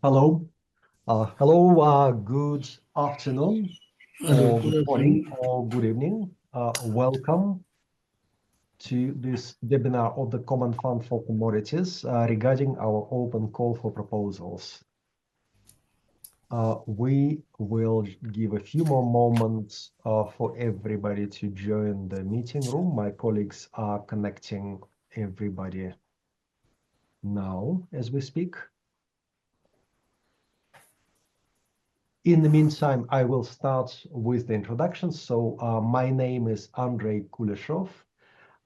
Hello. Good afternoon, or good Good morning, afternoon. or good evening. Welcome to this webinar of the Common Fund for Commodities regarding our open call for proposals. We will give a few more moments for everybody to join the meeting room. My colleagues are connecting everybody now as we speak. In the meantime, I will start with the introduction. So my name is Andrei Kuleshov.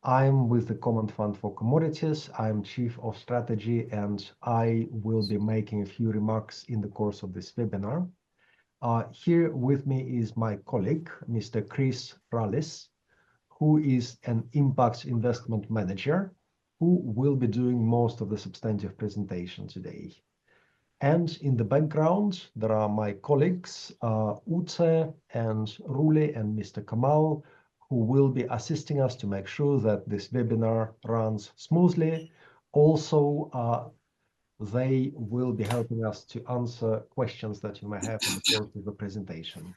I'm with the Common Fund for Commodities. I'm Chief of Strategy, and I will be making a few remarks in the course of this webinar. Here with me is my colleague, Mr. Chris Rallis, who is an impact investment manager, who will be doing most of the substantive presentation today. And in the background, there are my colleagues, Ute and Ruli and Mr. Kamal, who will be assisting us to make sure that this webinar runs smoothly. Also, they will be helping us to answer questions that you may have in the course of the presentation.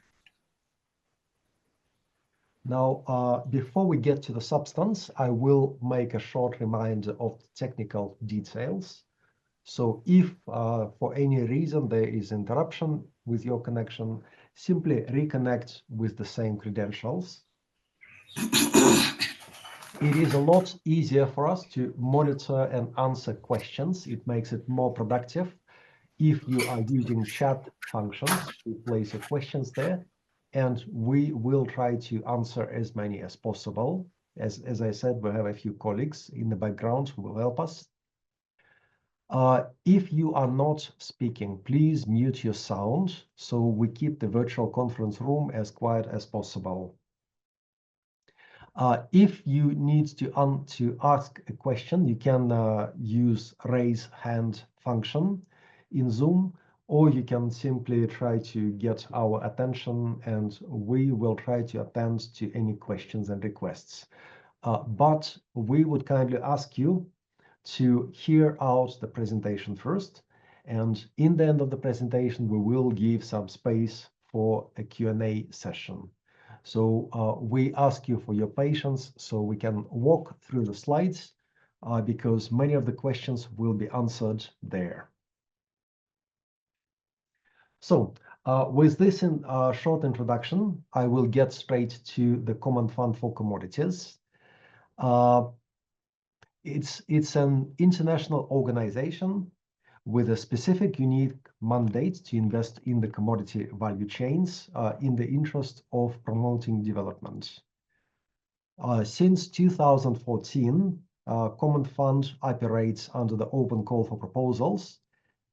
Now, before we get to the substance, I will make a short reminder of the technical details. So if for any reason there is interruption with your connection, simply reconnect with the same credentials. It is a lot easier for us to monitor and answer questions. It makes it more productive if you are using chat functions to place your questions there. And we will try to answer as many as possible. As I said, we have a few colleagues in the background who will help us. If you are not speaking, please mute your sound so we keep the virtual conference room as quiet as possible. If you need to ask a question, you can use raise hand function in Zoom, or you can simply try to get our attention and we will try to attend to any questions and requests. But we would kindly ask you to hear out the presentation first. And in the end of the presentation, we will give some space for a Q&A session. So we ask you for your patience so we can walk through the slides because many of the questions will be answered there. So with this short introduction, I will get straight to the Common Fund for Commodities. It's an international organization with a specific unique mandate to invest in the commodity value chains in the interest of promoting development. Since 2014, Common Fund operates under the open call for proposals,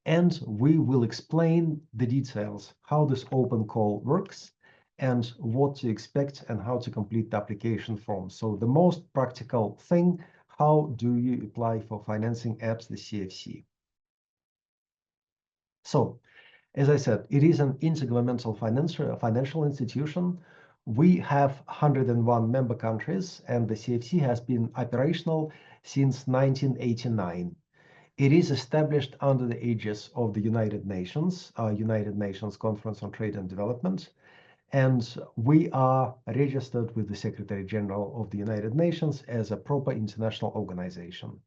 and we will explain the details, how this open call works, and what to expect and how to complete the application form. So the most practical thing, how do you apply for financing apps, the CFC? So, as I said, it is an intergovernmental financial institution. We have 101 member countries, and the CFC has been operational since 1989. It is established under the aegis of the United Nations Conference on Trade and Development, and we are registered with the Secretary General of the United Nations as a proper international organization.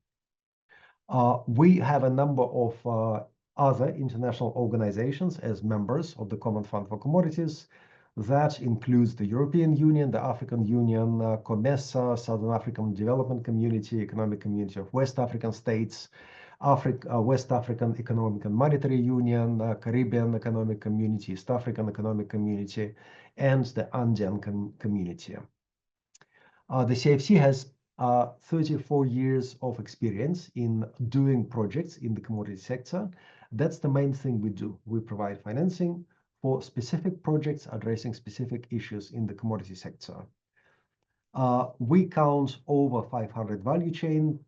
We have a number of other international organizations as members of the Common Fund for Commodities. That includes the European Union, the African Union, COMESA, Southern African Development Community, Economic Community of West African States, West African Economic and Monetary Union, Caribbean Economic Community, East African Economic Community, and the Andean Community. The CFC has 34 years of experience in doing projects in the commodity sector. That's the main thing we do. We provide financing for specific projects addressing specific issues in the commodity sector. We count over 500 value chain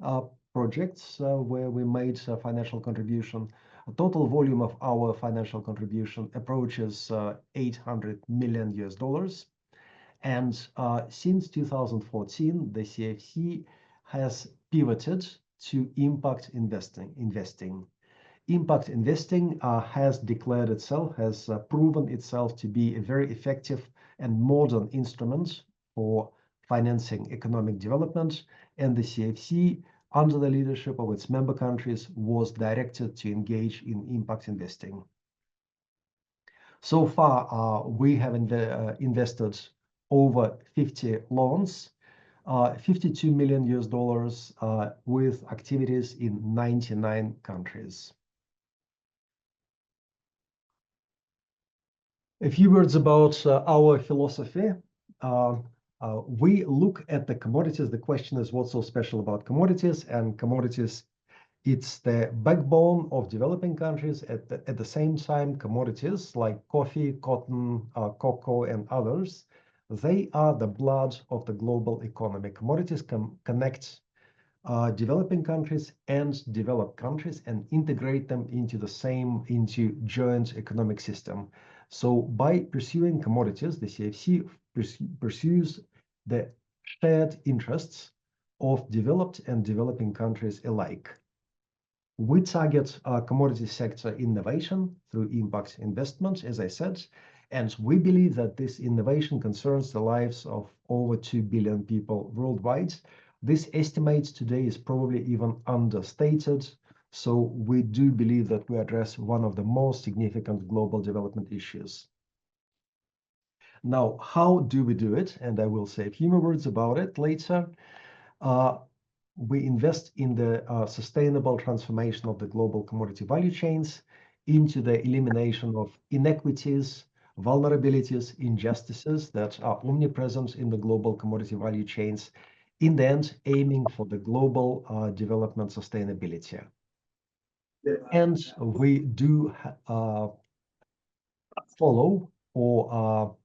projects where we made a financial contribution. A total volume of our financial contribution approaches $800 million US. And since 2014, the CFC has pivoted to impact investing. impact investing has declared itself, has proven itself to be a very effective and modern instrument for financing economic development, and the CFC, under the leadership of its member countries, was directed to engage in impact investing. So far, we have invested over 50 loans, $52 million with activities in 99 countries. A few words about our philosophy. We look at the commodities. The question is, what's so special about commodities? And commodities, it's the backbone of developing countries. At the same time, commodities like coffee, cotton, cocoa, and others, they are the blood of the global economy. Commodities connect developing countries and developed countries and integrate them into joint economic system. So by pursuing commodities, the CFC pursues the shared interests of developed and developing countries alike. We target commodity sector innovation through impact investments, as I said, and we believe that this innovation concerns the lives of over 2 billion people worldwide. This estimate today is probably even understated, so we do believe that we address one of the most significant global development issues. Now, how do we do it? And I will say a few more words about it later. We invest in the sustainable transformation of the global commodity value chains into the elimination of inequities, vulnerabilities, injustices that are omnipresent in the global commodity value chains, in the end, aiming for the global development sustainability. And we do follow or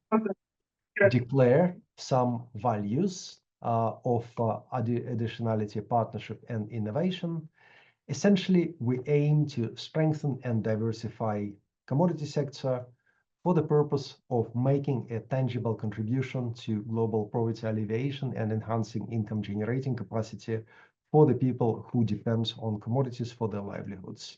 declare some values of additionality, partnership, and innovation. Essentially, we aim to strengthen and diversify commodity sector for the purpose of making a tangible contribution to global poverty alleviation and enhancing income generating capacity for the people who depend on commodities for their livelihoods.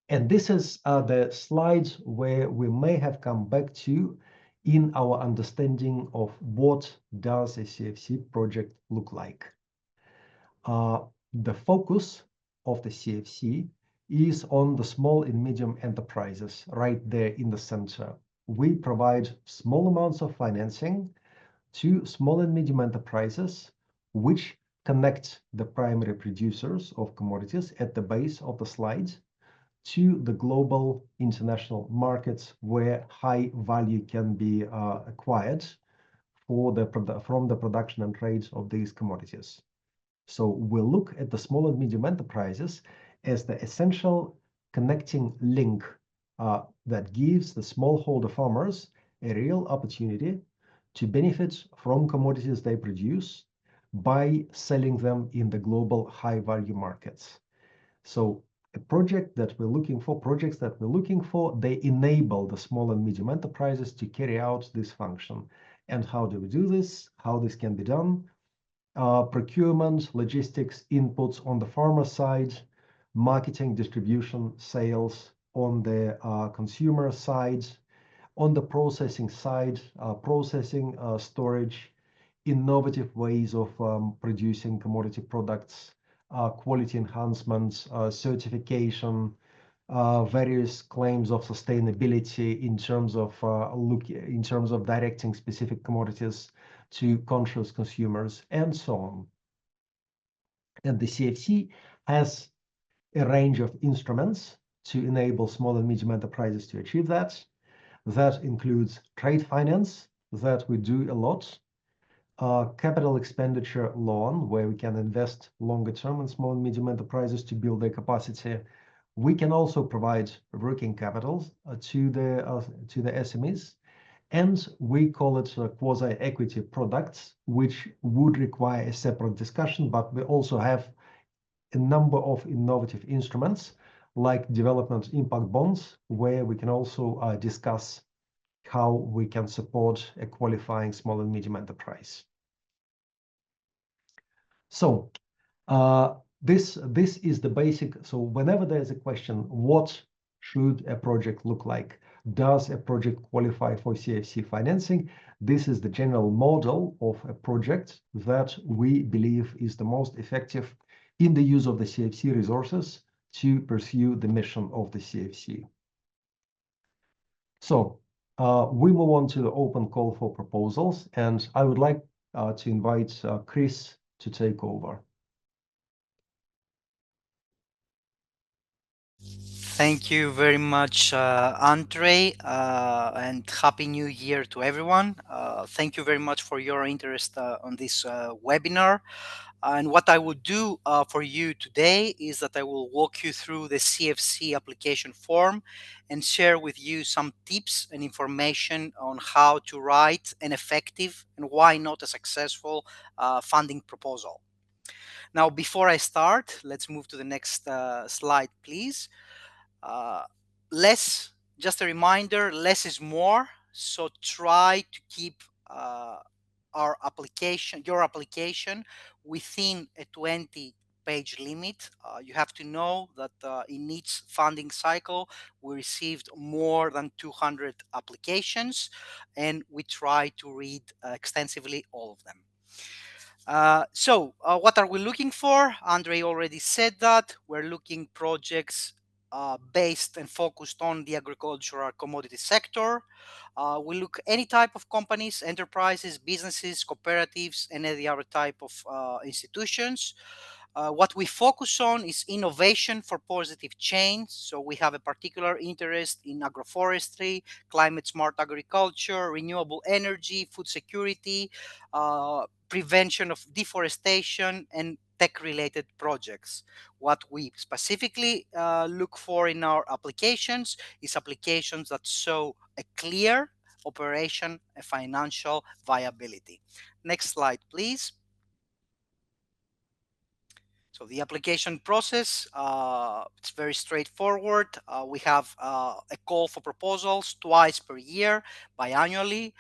And this is the slide where we may have come back to in our understanding of what does a CFC project look like. The focus of the CFC is on the small and medium enterprises right there in the center. We provide small amounts of financing to small and medium enterprises, which connect the primary producers of commodities at the base of the slide to the global international markets where high value can be acquired from the production and trade of these commodities. So we'll look at the small and medium enterprises as the essential connecting link that gives the smallholder farmers a real opportunity to benefit from commodities they produce by selling them in the global high value markets. So projects that we're looking for, they enable the small and medium enterprises to carry out this function. And how do we do this? How this can be done? Procurement, logistics, inputs on the farmer side, marketing, distribution, sales on the consumer side, on the processing side, storage, innovative ways of producing commodity products, quality enhancements, certification, various claims of sustainability in terms of directing specific commodities to conscious consumers, and so on. And the CFC has a range of instruments to enable small and medium enterprises to achieve that. That includes trade finance, that we do a lot, capital expenditure loan, where we can invest longer term in small and medium enterprises to build their capacity. We can also provide working capital to the SMEs, and we call it quasi-equity products, which would require a separate discussion, but we also have a number of innovative instruments like development impact bonds, where we can also discuss how we can support a qualifying small and medium enterprise. So this is the basic. So whenever there's a question, what should a project look like? Does a project qualify for CFC financing? This is the general model of a project that we believe is the most effective in the use of the CFC resources to pursue the mission of the CFC. So we move on to the open call for proposals, and I would like to invite Chris to take over. Thank you very much, Andre, and Happy New Year to everyone. Thank you very much for your interest on this webinar. And what I will do for you today is that I will walk you through the CFC application form and share with you some tips and information on how to write an effective and why not a successful funding proposal. Now, before I start, let's move to the next slide, please. uh, Less, just a reminder, less is more. So try to keep your application within a 20-page limit. You have to know that in each funding cycle we received more than 200 applications, and we try to read extensively all of them. What are we looking for? Andre already said that we're looking projects based and focused on the agricultural commodity sector. We look any type of companies, enterprises, businesses, cooperatives, and any other type of institutions. What we focus on is innovation for positive change. So we have a particular interest in agroforestry, climate smart agriculture, renewable energy, food security, prevention of deforestation, and tech related projects. What we specifically look for in our applications is applications that show a clear operation and financial viability. Next slide, please. So the application process, it's very straightforward. We have a call for proposals twice per year, biannually,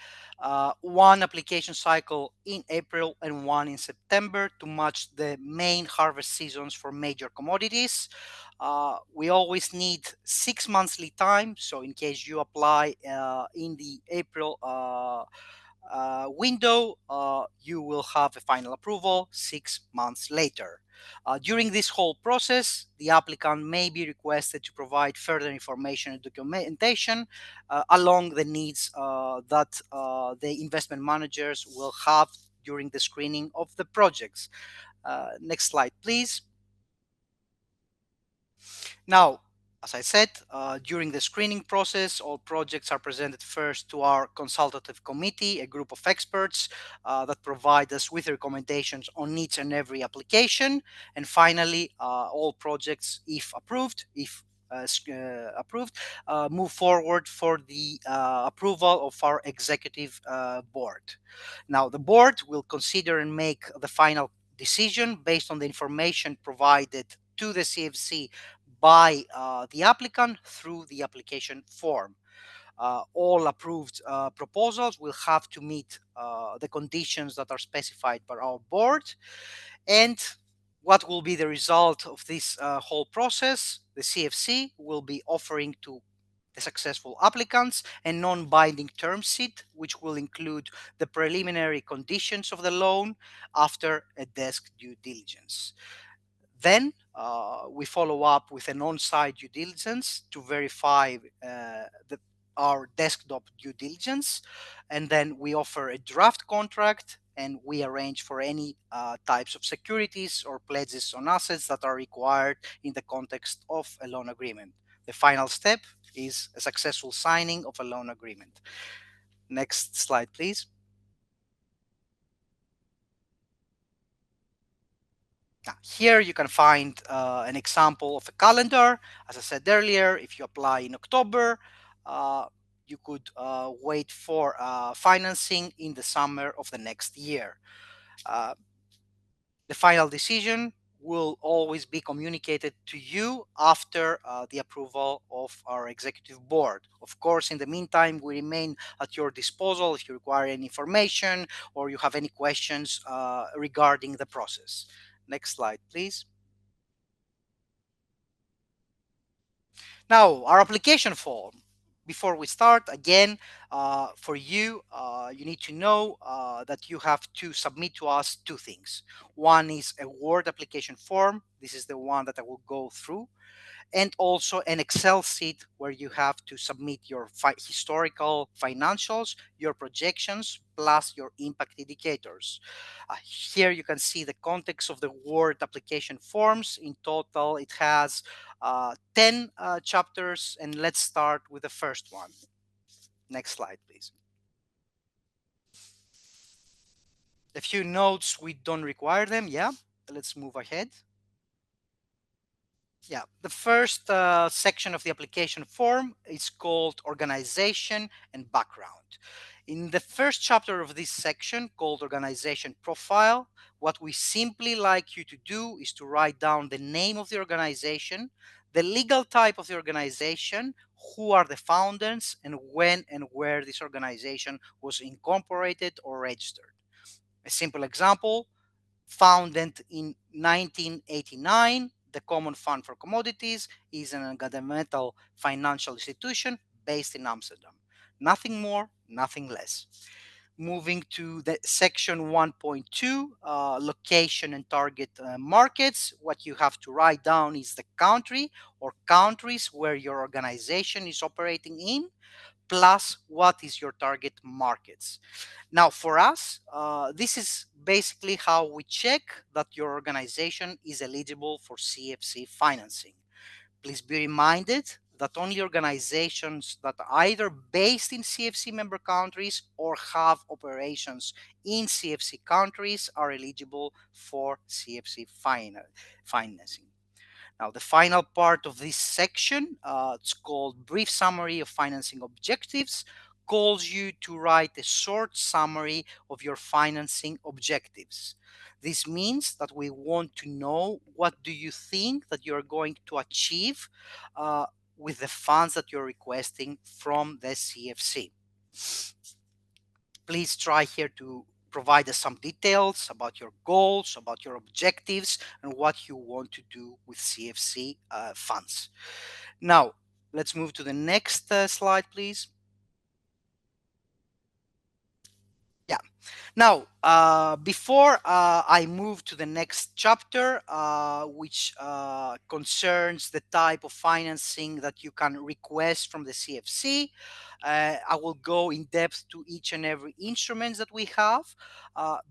one application cycle in April and one in September to match the main harvest seasons for major commodities. We always need 6 months lead time. So in case you apply in the April window, you will have a final approval 6 months later. During this whole process, the applicant may be requested to provide further information and documentation along the needs that the investment managers will have during the screening of the projects. Next slide, please. Now, as I said, during the screening process, all projects are presented first to our consultative committee, a group of experts that provide us with recommendations on each and every application. And finally, all projects, if approved, move forward for the approval of our executive board. Now, the board will consider and make the final decision based on the information provided to the CFC by the applicant through the application form. All approved proposals will have to meet the conditions that are specified by our board. And what will be the result of this whole process? The CFC will be offering to the successful applicants a non-binding term sheet, which will include the preliminary conditions of the loan after a desk due diligence. Then we follow up with an on-site due diligence to verify our desktop due diligence. And then we offer a draft contract and we arrange for any types of securities or pledges on assets that are required in the context of a loan agreement. The final step is a successful signing of a loan agreement. Next slide, please. Now, here you can find an example of a calendar. As I said earlier, if you apply in October, uh, you could wait for financing in the summer of the next year. Uh, the final decision will always be communicated to you after the approval of our executive board. Of course, in the meantime, we remain at your disposal if you require any information or you have any questions regarding the process. Next slide, please. Now, our application form. Before we start, again, for you, you need to know that you have to submit to us two things. One is a Word application form. This is the one that I will go through, and also an Excel sheet where you have to submit your historical financials, your projections, plus your impact indicators. Here you can see the context of the Word application forms. In total, it has 10 chapters, and let's start with the first one. Next slide, please. A few notes, we don't require them. Yeah, let's move ahead. Yeah, the first section of the application form is called Organization and Background. In the first chapter of this section, called Organization Profile, what we simply like you to do is to write down the name of the organization, the legal type of the organization, who are the founders, and when and where this organization was incorporated or registered. A simple example: founded in 1989, the Common Fund for Commodities is an governmental financial institution based in Amsterdam. Nothing more, nothing less. Moving to the section 1.2, location and target markets, what you have to write down is the country or countries where your organization is operating in, plus what is your target markets. Now, for us, this is basically how we check that your organization is eligible for CFC financing. Please be reminded that only organizations that are either based in CFC member countries or have operations in CFC countries are eligible for CFC financing. Now, the final part of this section, it's called Brief Summary of Financing Objectives, calls you to write a short summary of your financing objectives. This means that we want to know what do you think that you're going to achieve uh, with the funds that you're requesting from the CFC. Please try here to provide us some details about your goals, about your objectives, and what you want to do with CFC funds. Now, let's move to the next slide, please. Yeah. Now, before I move to the next chapter, which concerns the type of financing that you can request from the CFC, I will go in depth to each and every instrument that we have.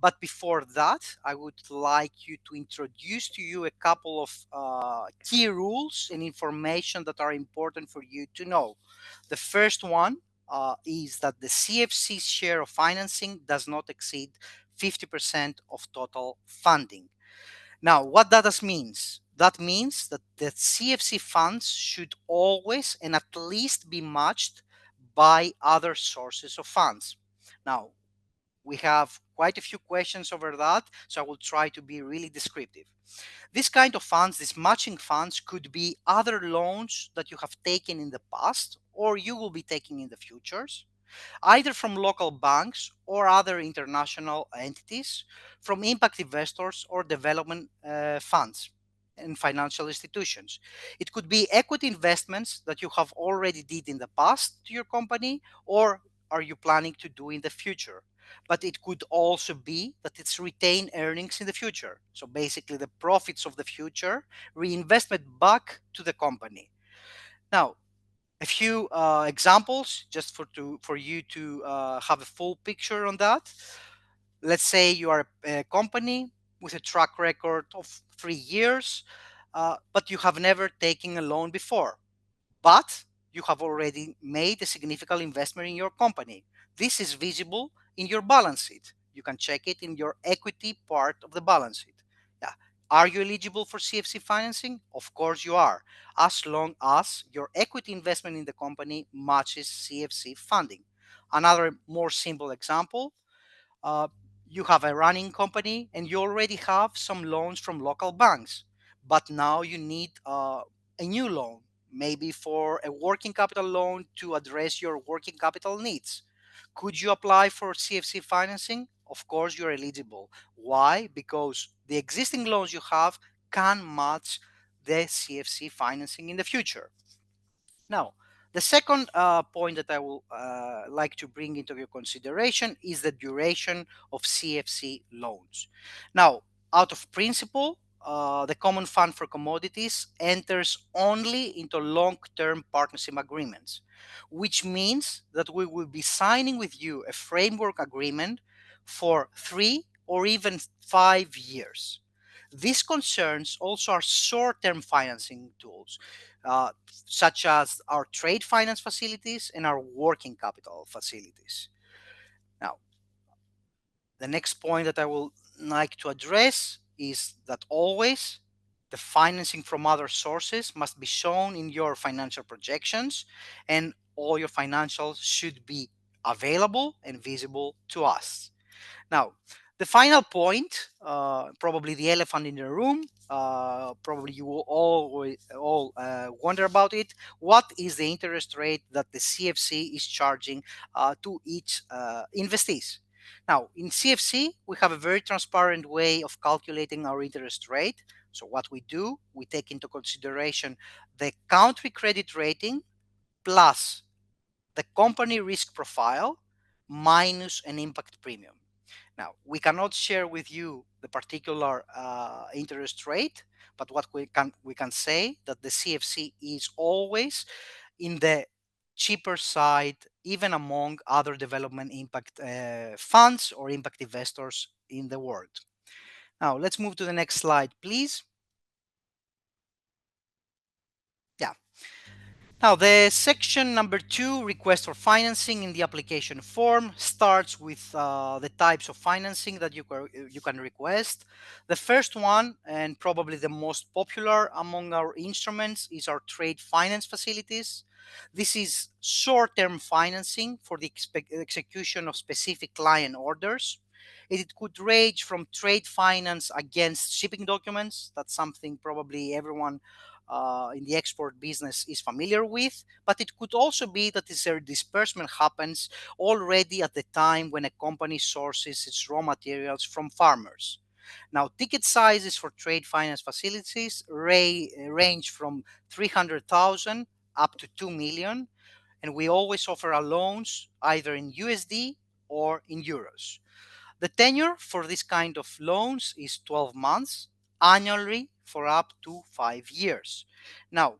But before that, I would like you to introduce to you a couple of key rules and information that are important for you to know. The first one is that the CFC's share of financing does not exceed 50% of total funding. Now, what that means? That means that the CFC funds should always and at least be matched by other sources of funds. Now, we have quite a few questions over that, so I will try to be really descriptive. This kind of funds, these matching funds, could be other loans that you have taken in the past or you will be taking in the futures, either from local banks or other international entities, from impact investors or development funds and financial institutions. It could be equity investments that you have already did in the past to your company or are you planning to do in the future. But it could also be that it's retained earnings in the future. So basically the profits of the future, reinvestment back to the company. Now, a few examples just for you to have a full picture on that. Let's say you are a company with a track record of 3 years, but you have never taken a loan before, but you have already made a significant investment in your company. This is visible in your balance sheet. You can check it in your equity part of the balance sheet. Yeah. Are you eligible for CFC financing? Of course you are, as long as your equity investment in the company matches CFC funding. Another more simple example, uh, you have a running company and you already have some loans from local banks, but now you need a new loan, maybe for a working capital loan to address your working capital needs. Could you apply for CFC financing? Of course, you're eligible. Why? Because the existing loans you have can match the CFC financing in the future. Now, the second point that I will like to bring into your consideration is the duration of CFC loans. Now, out of principle, the Common Fund for Commodities enters only into long-term partnership agreements, which means that we will be signing with you a framework agreement for 3 or even 5 years. These concerns also are short-term financing tools, such as our trade finance facilities and our working capital facilities. Now, the next point that I will like to address is that always the financing from other sources must be shown in your financial projections, and all your financials should be available and visible to us. Now, the final point, probably the elephant in the room, probably you will all wonder about it. What is the interest rate that the CFC is charging to each investees? Now, in CFC, we have a very transparent way of calculating our interest rate. So, what we do, we take into consideration the country credit rating plus the company risk profile minus an impact premium. Now, we cannot share with you the particular interest rate, but what we can say that the CFC is always in the cheaper side, even among other development impact funds or impact investors in the world. Now, let's move to the next slide, please. Yeah. Now, the section number 2, request for financing in the application form, starts with the types of financing that you can request. The first one, and probably the most popular among our instruments, is our trade finance facilities. This is short-term financing for the execution of specific client orders. It could range from trade finance against shipping documents. That's something probably everyone in the export business is familiar with, but it could also be that this disbursement happens already at the time when a company sources its raw materials from farmers. Now, ticket sizes for trade finance facilities range from 300,000 up to 2 million, and we always offer our loans either in USD or in euros. The tenure for this kind of loans is 12 months, annually for up to 5 years. Now,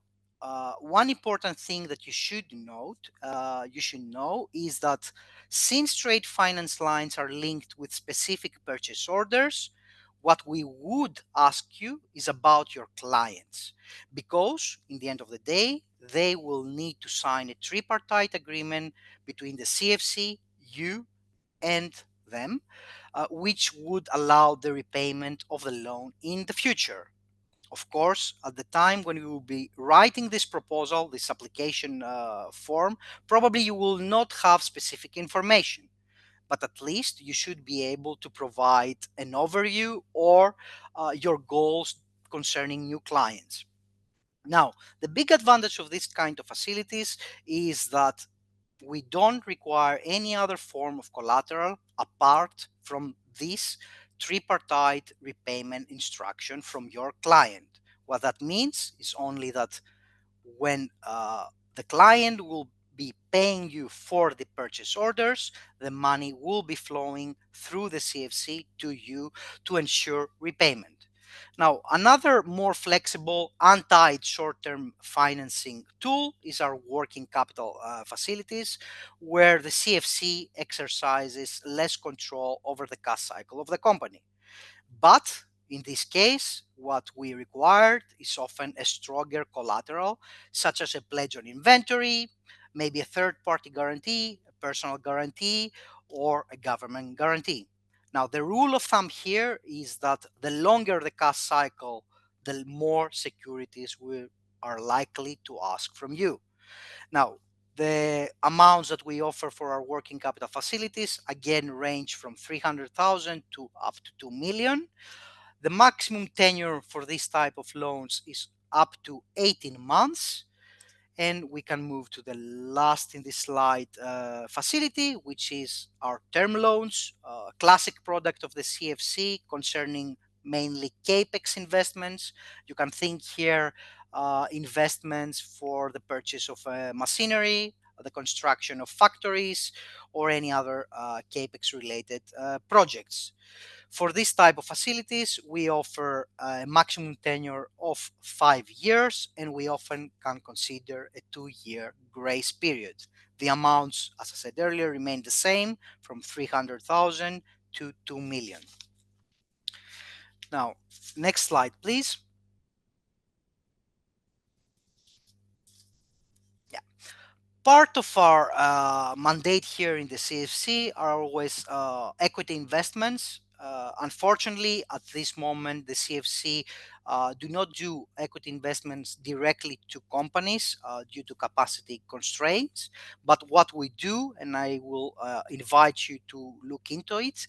one important thing that you should know is that since trade finance lines are linked with specific purchase orders, what we would ask you is about your clients, because in the end of the day, they will need to sign a tripartite agreement between the CFC, you, and them, which would allow the repayment of the loan in the future. Of course, at the time when you will be writing this proposal, this application form, probably you will not have specific information, but at least you should be able to provide an overview or your goals concerning new clients. Now, the big advantage of this kind of facilities is that we don't require any other form of collateral apart from this tripartite repayment instruction from your client. What that means is only that when the client will be paying you for the purchase orders, the money will be flowing through the CFC to you to ensure repayment. Now, another more flexible, untied short term financing tool is our working capital facilities, where the CFC exercises less control over the cash cycle of the company. But in this case, what we required is often a stronger collateral, such as a pledge on inventory, maybe a third party guarantee, a personal guarantee, or a government guarantee. Now, the rule of thumb here is that the longer the cash cycle, the more securities we are likely to ask from you. Now, the amounts that we offer for our working capital facilities again range from 300,000 to up to 2 million. The maximum tenure for this type of loans is up to 18 months. And we can move to the last in this slide facility, which is our term loans, classic product of the CFC concerning mainly capex investments. You can think here investments for the purchase of machinery, the construction of factories, or any other capex related projects. For this type of facilities, we offer a maximum tenure of 5 years, and we often can consider a 2-year grace period. The amounts, as I said earlier, remain the same from 300,000 to 2 million. Now, next slide, please. Yeah. Part of our mandate here in the CFC are always equity investments. Unfortunately, at this moment, the CFC do not do equity investments directly to companies due to capacity constraints. But what we do, and I will invite you to look into it,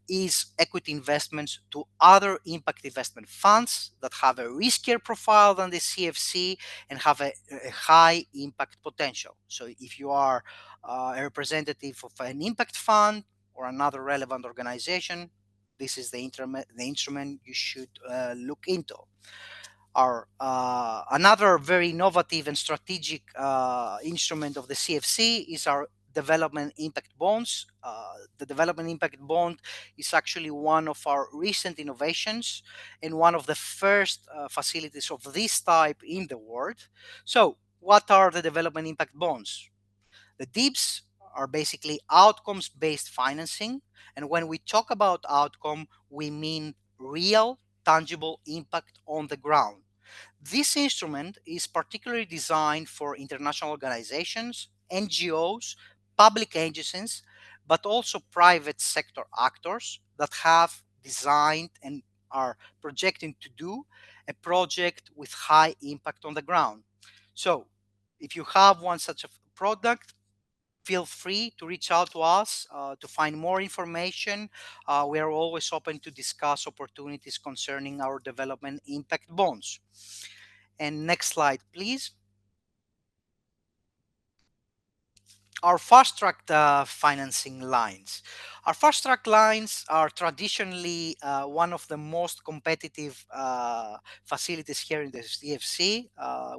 is equity investments to other impact investment funds that have a riskier profile than the CFC and have a high impact potential. So if you are a representative of an impact fund or another relevant organization, this is the instrument you should look into. Our another very innovative and strategic instrument of the CFC is our development impact bonds. The development impact bond is actually one of our recent innovations and one of the first facilities of this type in the world. So, what are the development impact bonds? The DIBs are basically outcomes based financing. And when we talk about outcome, we mean real, tangible impact on the ground. This instrument is particularly designed for international organizations, NGOs, public agencies, but also private sector actors that have designed and are projecting to do a project with high impact on the ground. So, if you have one such a product, feel free to reach out to us to find more information. We are always open to discuss opportunities concerning our development impact bonds. And next slide, please. Our fast track financing lines. Our fast track lines are traditionally one of the most competitive facilities here in the CFC.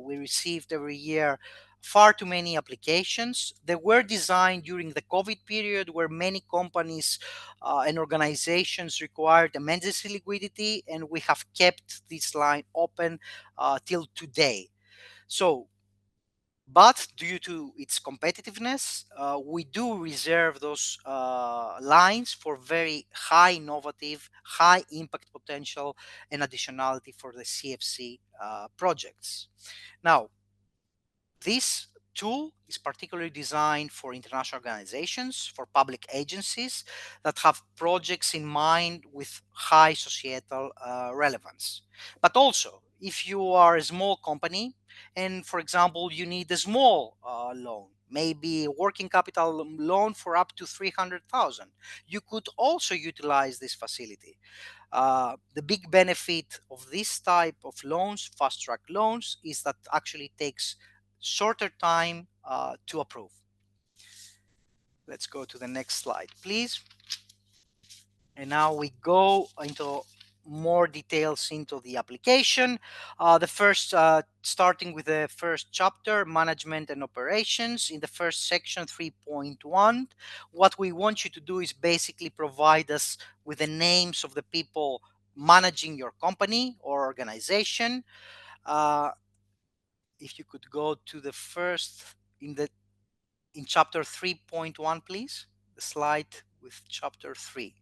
We received every year far too many applications. They were designed during the COVID period where many companies and organizations required emergency liquidity, and we have kept this line open till today. So but due to its competitiveness, we do reserve those lines for very high innovative, high impact potential and additionality for the CFC projects. Now, this tool is particularly designed for international organizations, for public agencies that have projects in mind with high societal relevance. But also, if you are a small company and, for example, you need a small loan, maybe a working capital loan for up to 300,000, you could also utilize this facility. The big benefit of this type of loans, fast track loans, is that actually takes shorter time to approve. Let's go to the next slide, please. And now we go into more details into the application. The first, starting with the first chapter, management and operations. In the first section, 3.1, what we want you to do is basically provide us with the names of the people managing your company or organization. If you could go to the first in chapter 3.1, please, the slide with chapter 3.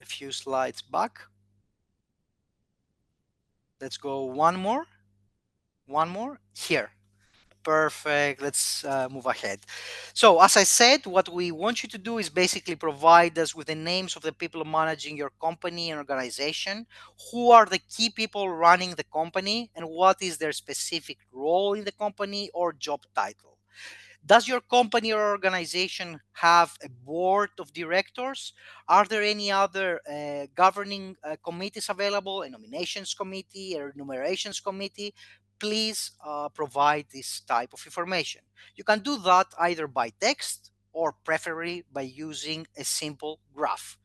A few slides back. Let's go one more. One more. Here. Perfect. Let's move ahead. So, as I said, what we want you to do is basically provide us with the names of the people managing your company and organization, who are the key people running the company, and what is their specific role in the company or job title. Does your company or organization have a board of directors? Are there any other governing committees available, a nominations committee, a remunerations committee? Please provide this type of information. You can do that either by text or preferably by using a simple graph.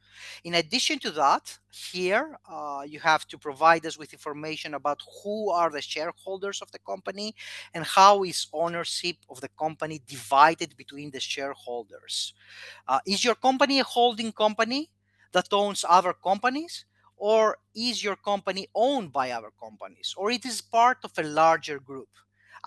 In addition to that, here you have to provide us with information about who are the shareholders of the company and how is ownership of the company divided between the shareholders. Is your company a holding company that owns other companies? Or is your company owned by other companies? Or it is part of a larger group?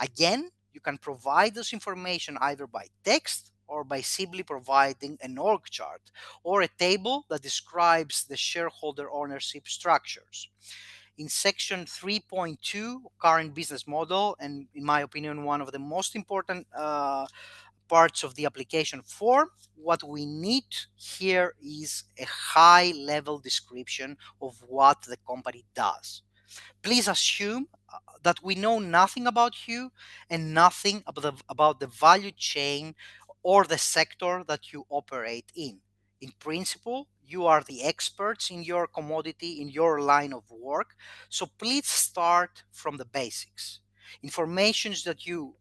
Again, you can provide this information either by text or by simply providing an org chart or a table that describes the shareholder ownership structures. In section 3.2, current business model, and in my opinion, one of the most important parts of the application form, what we need here is a high level description of what the company does. Please assume that we know nothing about you and nothing about the value chain or the sector that you operate in. In principle, you are the experts in your commodity, in your line of work. So please start from the basics. Informations that you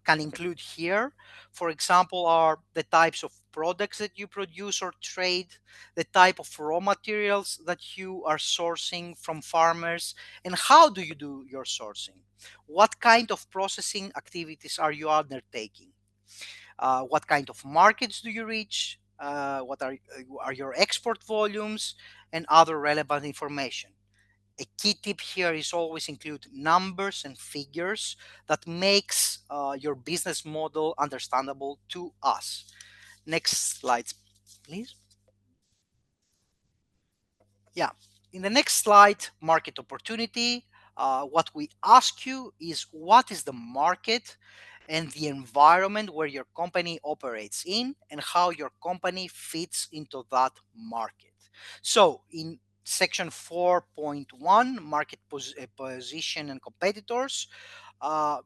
can include here, for example, are the types of products that you produce or trade, the type of raw materials that you are sourcing from farmers, and how do you do your sourcing? What kind of processing activities are you undertaking? What kind of markets do you reach? What are your export volumes and other relevant information? A key tip here is always include numbers and figures that makes your business model understandable to us. Next slide, please. Yeah. In the next slide, market opportunity, what we ask you is what is the market and the environment where your company operates in and how your company fits into that market. So in section 4.1, market position and competitors, uh,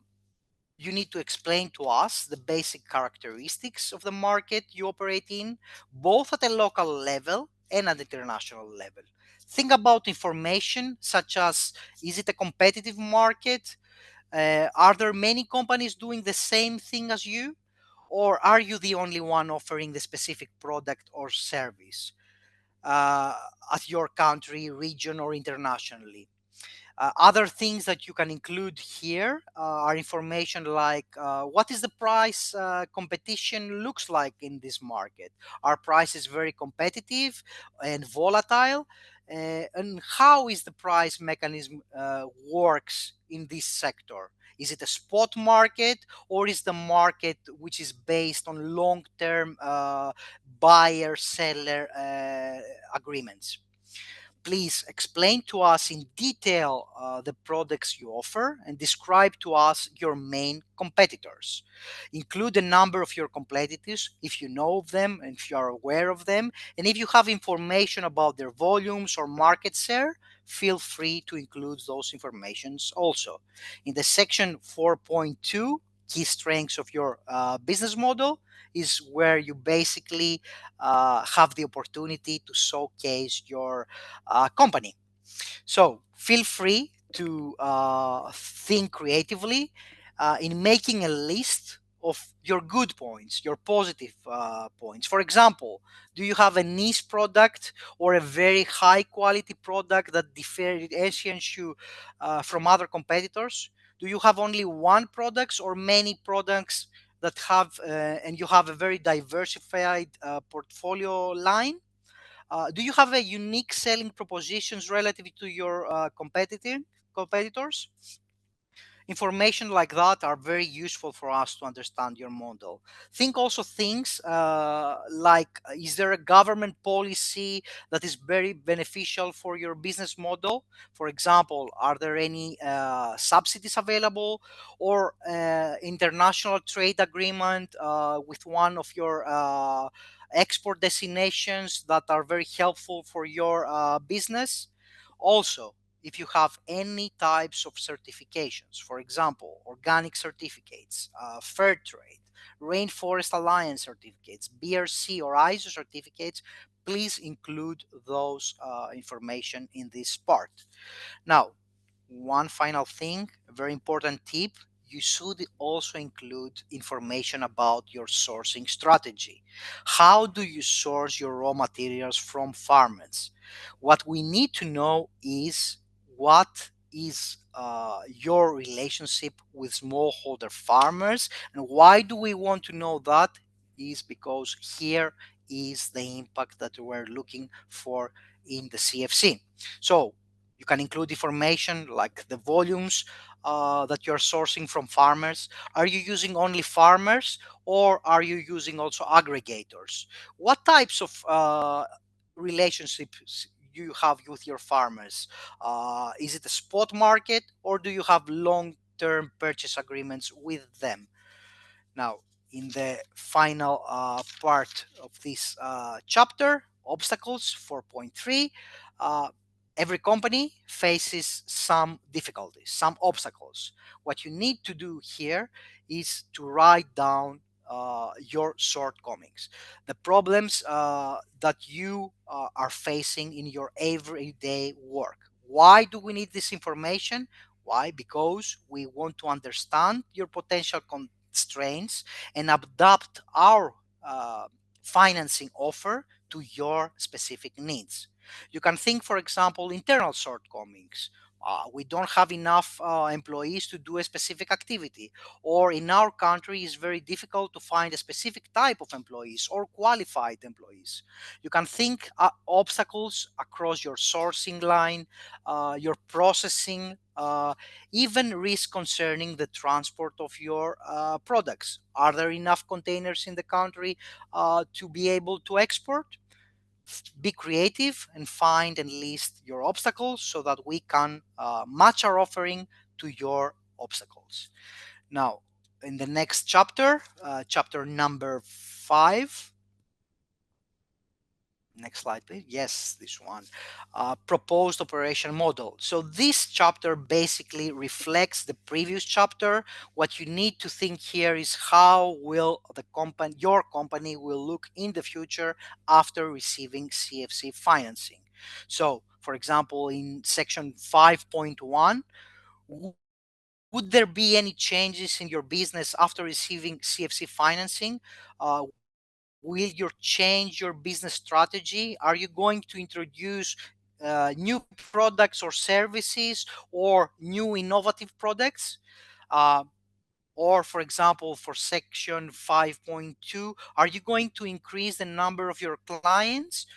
you need to explain to us the basic characteristics of the market you operate in, both at a local level and at the international level. Think about information such as, is it a competitive market? Are there many companies doing the same thing as you? Or are you the only one offering the specific product or service uh, at your country, region, or internationally? Other things that you can include here are information like what is the price competition looks like in this market? Are prices very competitive and volatile? And how is the price mechanism works in this sector? Is it a spot market or is the market which is based on long-term buyer-seller agreements? Please explain to us in detail the products you offer and describe to us your main competitors. Include the number of your competitors if you know of them and if you are aware of them. And if you have information about their volumes or market share, feel free to include those informations also. In the section 4.2, key strengths of your business model, is where you basically have the opportunity to showcase your company. So feel free to think creatively in making a list of your good points, your positive points. For example, do you have a niche product or a very high quality product that differentiates you from other competitors? Do you have only one product or many products that have and you have a very diversified portfolio line? Do you have a unique selling propositions relative to your competitors? Information like that are very useful for us to understand your model. Think also things like is there a government policy that is very beneficial for your business model? For example, are there any subsidies available or international trade agreement with one of your export destinations that are very helpful for your business? Also, if you have any types of certifications, for example, organic certificates, fair trade, rainforest alliance certificates, BRC or ISO certificates, please include those information in this part. Now, one final thing, a very important tip, you should also include information about your sourcing strategy. How do you source your raw materials from farmers? What we need to know is what is your relationship with smallholder farmers, and why do we want to know that? Is because here is the impact that we're looking for in the CFC. So you can include information like the volumes that you're sourcing from farmers. Are you using only farmers, or are you using also aggregators? What types of relationships you have with your farmers? Is it a spot market, or do you have long-term purchase agreements with them? Now, in the final part of this chapter, obstacles 4.3, uh, every company faces some difficulties, some obstacles. What you need to do here is to write down your shortcomings, the problems that you are facing in your everyday work. Why do we need this information? Why? Because we want to understand your potential constraints and adapt our financing offer to your specific needs. You can think, for example, internal shortcomings. We don't have enough employees to do a specific activity, or in our country, it's very difficult to find a specific type of employees or qualified employees. You can think obstacles across your sourcing line, your processing, even risk concerning the transport of your products. Are there enough containers in the country to be able to export? Be creative and find and list your obstacles so that we can match our offering to your obstacles. Now, in the next chapter, chapter number 5, next slide, please. Yes, this one. Proposed operation model. So this chapter basically reflects the previous chapter. What you need to think here is how will the company, your company, will look in the future after receiving CFC financing. So, for example, in section 5.1, would there be any changes in your business after receiving CFC financing? Will you change your business strategy? Are you going to introduce new products or services or new innovative products? Uh, or, for example, for section 5.2, are you going to increase the number of your clients?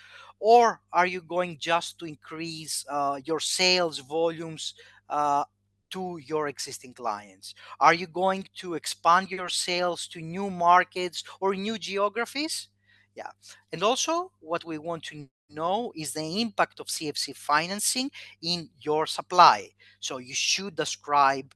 Or are you going just to increase your sales volumes uh, to your existing clients? Are you going to expand your sales to new markets or new geographies? Yeah. And also, what we want to know is the impact of CFC financing in your supply. So you should describe,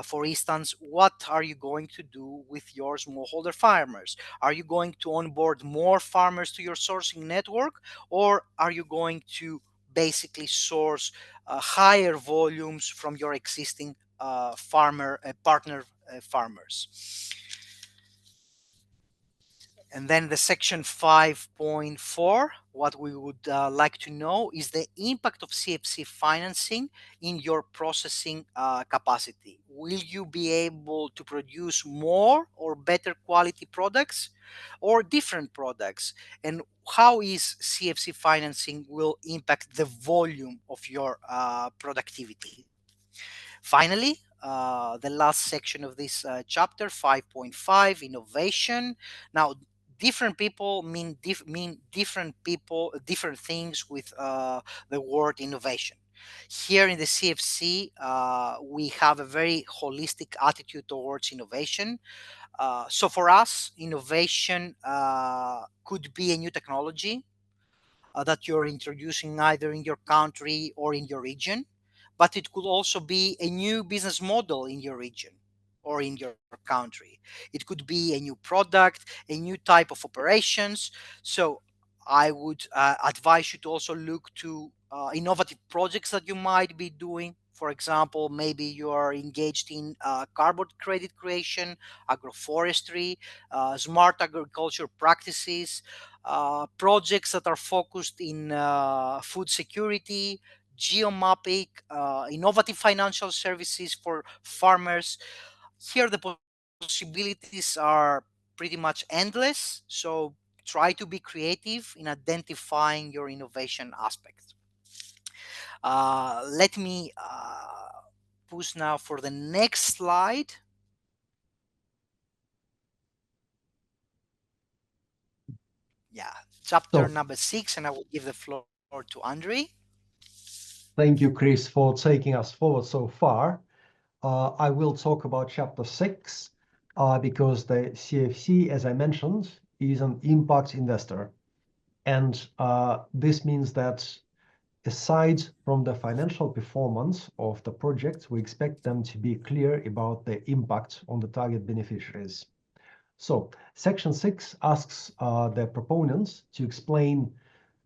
for instance, what are you going to do with your smallholder farmers? Are you going to onboard more farmers to your sourcing network, or are you going to basically source higher volumes from your existing farmer partner farmers? And then the section 5.4, what we would like to know is the impact of CFC financing in your processing capacity. Will you be able to produce more or better quality products or different products? And how is CFC financing will impact the volume of your productivity? Finally, the last section of this chapter, 5.5, innovation. Now, different people mean different people, different things with the word innovation. Here in the CFC, we have a very holistic attitude towards innovation. So for us, innovation could be a new technology that you're introducing either in your country or in your region, but it could also be a new business model in your region or in your country. It could be a new product, a new type of operations. So I would advise you to also look to innovative projects that you might be doing. For example, maybe you are engaged in carbon credit creation, agroforestry, smart agriculture practices, projects that are focused in food security, geomapping, innovative financial services for farmers. Here, the possibilities are pretty much endless. So try to be creative in identifying your innovation aspect. Let me push now for the next slide. Yeah, chapter So number 6, and I will give the floor to Andre. thank you, Chris, for taking us forward so far. I will talk about chapter 6 because the CFC, as I mentioned, is an impact investor. And this means that aside from the financial performance of the projects, we expect them to be clear about the impact on the target beneficiaries. So section 6 asks the proponents to explain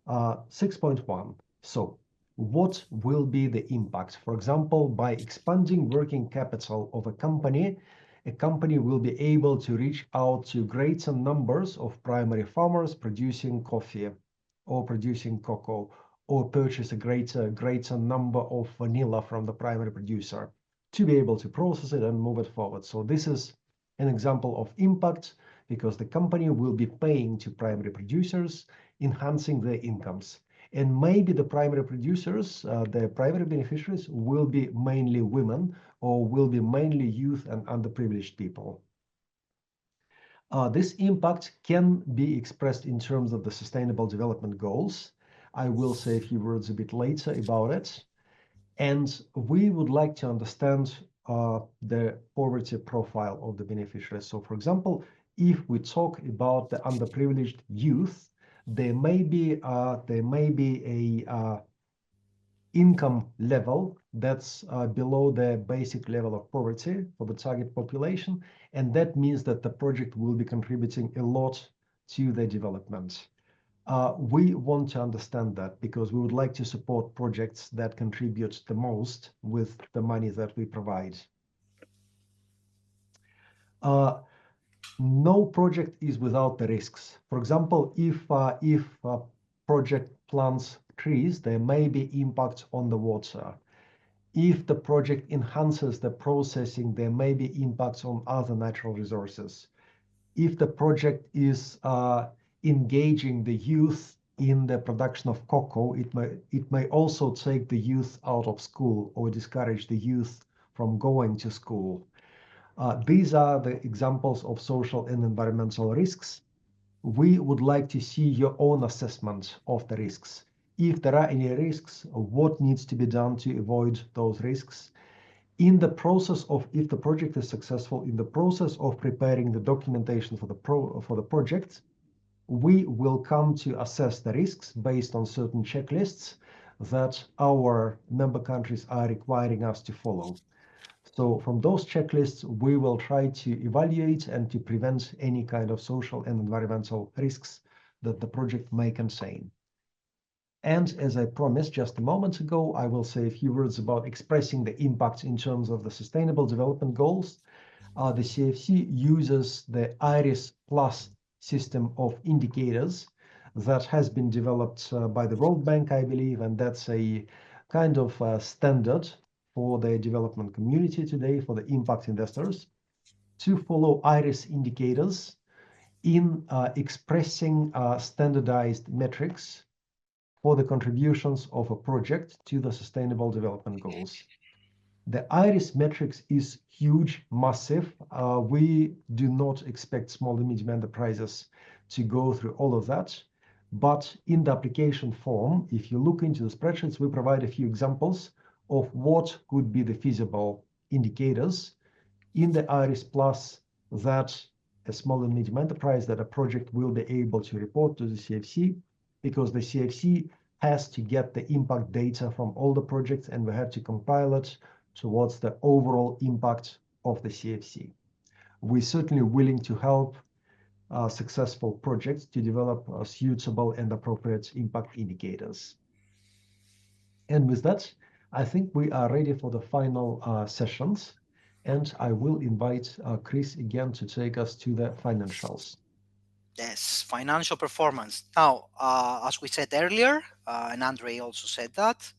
6.1. So what will be the impact? For example, by expanding working capital of a company will be able to reach out to greater numbers of primary farmers producing coffee or producing cocoa, or purchase a greater number of vanilla from the primary producer to be able to process it and move it forward. So this is an example of impact because the company will be paying to primary producers, enhancing their incomes. And maybe the primary producers, the primary beneficiaries, will be mainly women or will be mainly youth and underprivileged people. This impact can be expressed in terms of the Sustainable Development Goals. I will say a few words a bit later about it. And we would like to understand the poverty profile of the beneficiaries. So, for example, if we talk about the underprivileged youth, there may be a income level that's below the basic level of poverty for the target population, and that means that the project will be contributing a lot to the development. We want to understand that because we would like to support projects that contribute the most with the money that we provide. Uh, no project is without the risks. For example, if a project plants trees, there may be impact on the water. If the project enhances the processing, there may be impacts on other natural resources. If the project is engaging the youth in the production of cocoa, it may also take the youth out of school or discourage the youth from going to school. These are the examples of social and environmental risks. We would like to see your own assessment of the risks. If there are any risks, what needs to be done to avoid those risks? In the process of, if the project is successful, in the process of preparing the documentation for the project, we will come to assess the risks based on certain checklists that our member countries are requiring us to follow. So from those checklists, we will try to evaluate and to prevent any kind of social and environmental risks that the project may contain. And as I promised just a moment ago, I will say a few words about expressing the impact in terms of the Sustainable Development Goals. The CFC uses the IRIS Plus system of indicators that has been developed by the World Bank, I believe, and that's a kind of standard for the development community today, for the impact investors, to follow IRIS indicators in expressing standardized metrics for the contributions of a project to the Sustainable Development Goals. The IRIS metrics is huge, massive. We do not expect small and medium enterprises to go through all of that. But in the application form, if you look into the spreadsheets, we provide a few examples of what could be the feasible indicators in the IRIS Plus that a small and medium enterprise, that a project will be able to report to the CFC, because the CFC has to get the impact data from all the projects and we have to compile it towards the overall impact of the CFC. We're certainly willing to help successful projects to develop suitable and appropriate impact indicators. And with that, I think we are ready for the final sessions. And I will invite Chris again to take us to the financials. Yes, financial performance. Now, as we said earlier, and Andre also said that,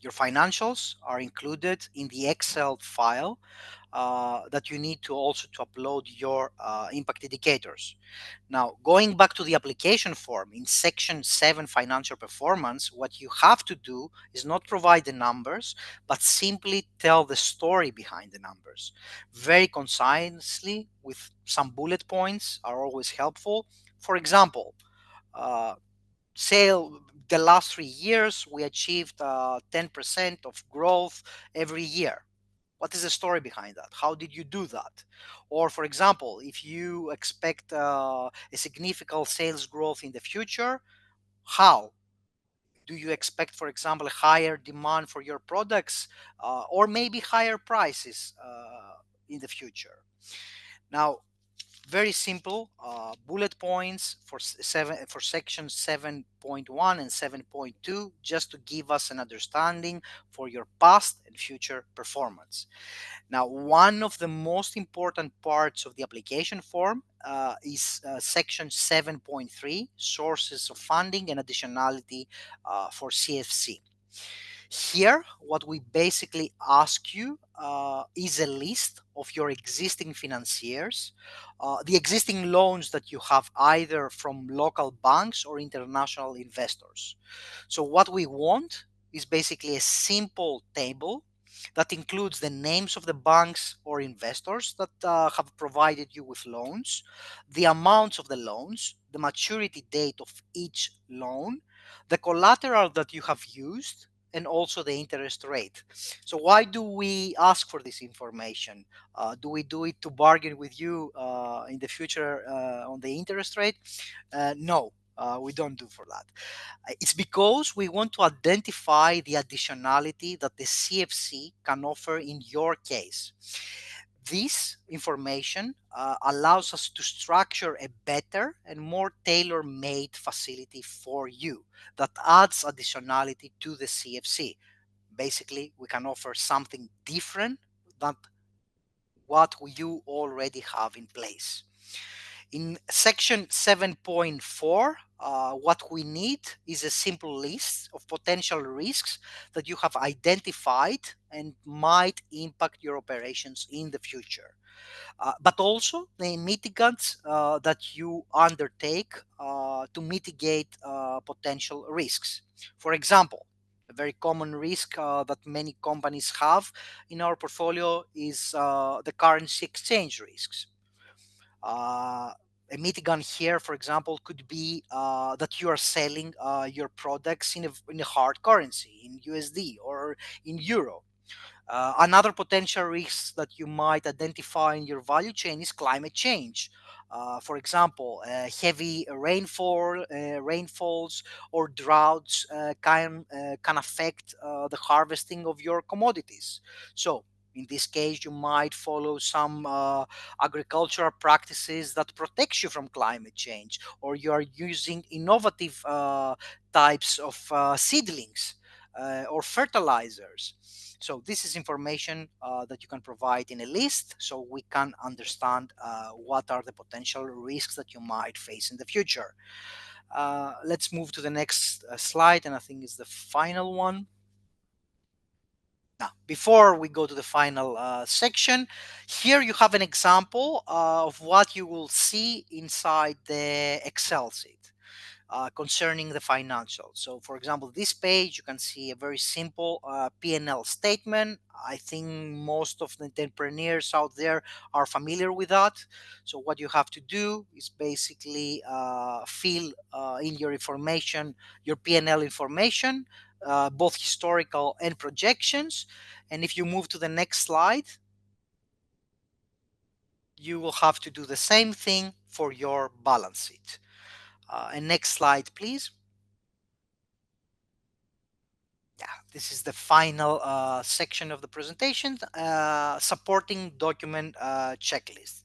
Your financials are included in the Excel file that you need to also to upload your impact indicators. Now, going back to the application form in section 7 financial performance, what you have to do is not provide the numbers, but simply tell the story behind the numbers. Very concisely, with some bullet points are always helpful. For example, uh, sale the last 3 years we achieved 10% of growth every year. What is the story behind that? How did you do that? Or for example, if you expect a significant sales growth in the future, how do you expect, for example, higher demand for your products, or maybe higher prices in the future? Now, very simple bullet points for for section 7.1 and 7.2, just to give us an understanding for your past and future performance. Now, one of the most important parts of the application form is section 7.3, sources of funding and additionality for CFC. Here, what we basically ask you is a list of your existing financiers, the existing loans that you have either from local banks or international investors. So, what we want is basically a simple table that includes the names of the banks or investors that have provided you with loans, the amounts of the loans, the maturity date of each loan, the collateral that you have used, and also the interest rate. So why do we ask for this information? Do we do it to bargain with you in the future on the interest rate? No, we don't do for that. It's because we want to identify the additionality that the CFC can offer in your case. This information allows us to structure a better and more tailor made facility for you that adds additionality to the CFC. Basically, we can offer something different than what you already have in place. In section 7.4, what we need is a simple list of potential risks that you have identified and might impact your operations in the future, but also the mitigants that you undertake to mitigate potential risks. For example, a very common risk that many companies have in our portfolio is the currency exchange risks. Uh, a mitigant here, for example, could be that you are selling your products in a hard currency, in USD or in Euro. Another potential risk that you might identify in your value chain is climate change. For example, heavy rainfalls or droughts can affect the harvesting of your commodities. So, in this case, you might follow some agricultural practices that protect you from climate change, or you are using innovative types of seedlings or fertilizers. So this is information that you can provide in a list so we can understand what are the potential risks that you might face in the future. Let's move to the next slide, and I think it's the final one. Now, before we go to the final section, here you have an example of what you will see inside the Excel sheet concerning the financials. So, for example, this page, you can see a very simple P&L statement. I think most of the entrepreneurs out there are familiar with that. So, what you have to do is basically fill in your information, your P&L information, both historical and projections. And if you move to the next slide, you will have to do the same thing for your balance sheet. And next slide, please. Yeah, this is the final section of the presentation, supporting document checklist.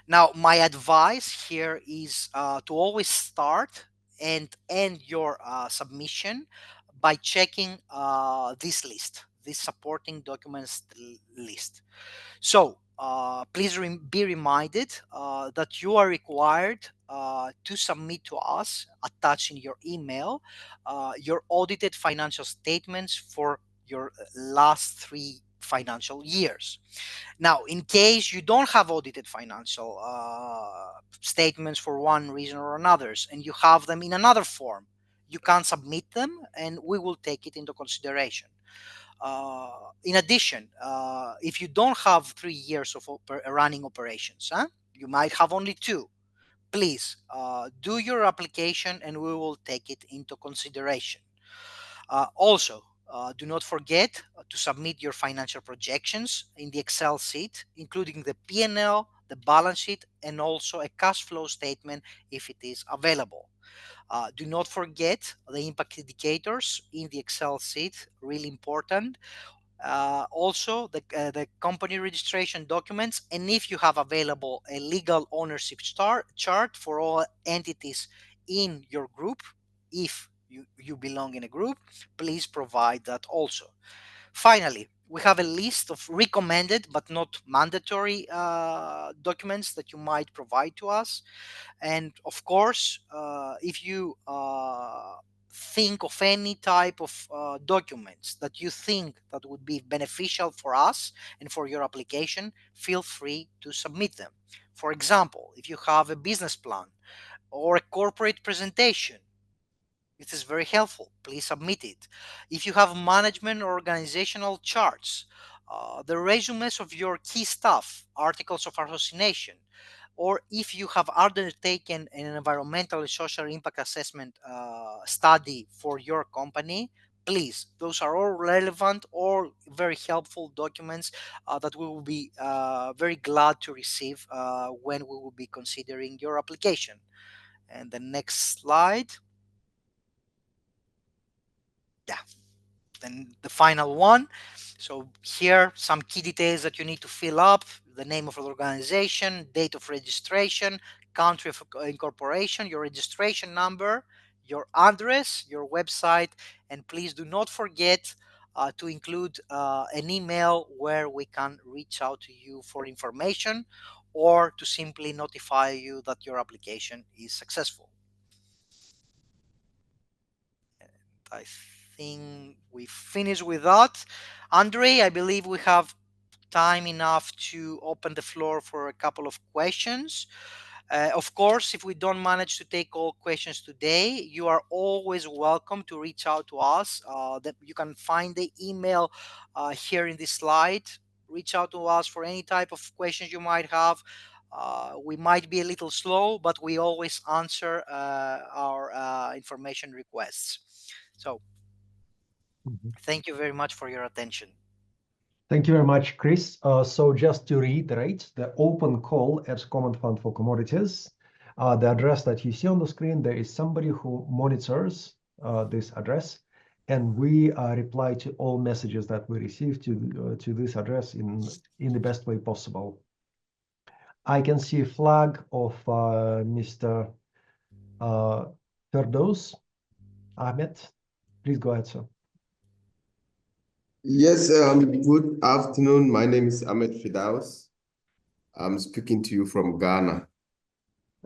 Now, my advice here is to always start and end your submission by checking this list, this supporting documents list. So please be reminded that you are required to submit to us, attach in your email, your audited financial statements for your last 3 financial years. Now, in case you don't have audited financial statements for one reason or another, and you have them in another form, you can submit them and we will take it into consideration. In addition, if you don't have 3 years of running operations, you might have only 2. Please do your application and we will take it into consideration. Also, do not forget to submit your financial projections in the Excel sheet, including the P&L, the balance sheet, and also a cash flow statement if it is available. Do not forget the impact indicators in the Excel sheet, really important. Also, the company registration documents, and if you have available a legal ownership chart for all entities in your group, if you belong in a group, please provide that also. Finally, we have a list of recommended but not mandatory documents that you might provide to us. And of course, if you think of any type of documents that you think that would be beneficial for us and for your application, feel free to submit them. For example, if you have a business plan or a corporate presentation, it is very helpful. Please submit it. If you have management or organizational charts, the resumes of your key staff, articles of association, or if you have undertaken an environmental and social impact assessment study for your company, please, those are all relevant or very helpful documents that we will be very glad to receive when we will be considering your application. And the next slide. Yeah, then the final one. So here, some key details that you need to fill up: the name of the organization, date of registration, country of incorporation, your registration number, your address, your website, and please do not forget to include an email where we can reach out to you for information or to simply notify you that your application is successful. I think we finished with that. Andre, I believe we have time enough to open the floor for a couple of questions. Of course, if we don't manage to take all questions today, you are always welcome to reach out to us. That you can find the email here in this slide. Reach out to us for any type of questions you might have. We might be a little slow, but we always answer our information requests. So thank you very much for your attention. Thank you very much, Chris. So just to reiterate, the open call at Common Fund for Commodities, the address that you see on the screen, there is somebody who monitors this address, and we reply to all messages that we receive to this address in the best way possible. I can see a flag of Mr. Ferdows Ahmed. Please go ahead, sir. Yes, good afternoon. My name is Ahmed Fidaus. I'm speaking to you from Ghana.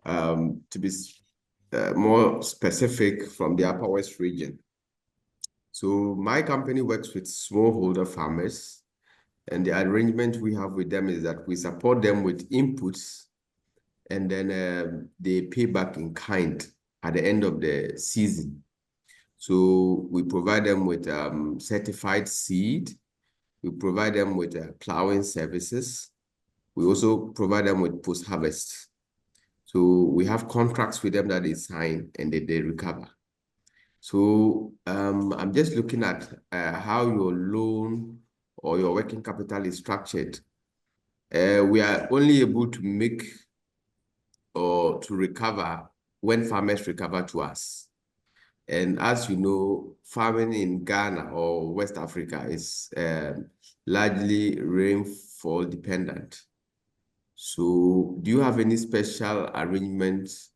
To be more specific, from the Upper West region. So my company works with smallholder farmers, and the arrangement we have with them is that we support them with inputs, and then they pay back in kind at the end of the season. So we provide them with certified seed. We provide them with plowing services. We also provide them with post-harvest. So we have contracts with them that they sign and they recover. So I'm just looking at how your loan or your working capital is structured. We are only able to make or to recover when farmers recover to us. And as you know, farming in Ghana or West Africa is largely rainfall dependent. So do you have any special arrangements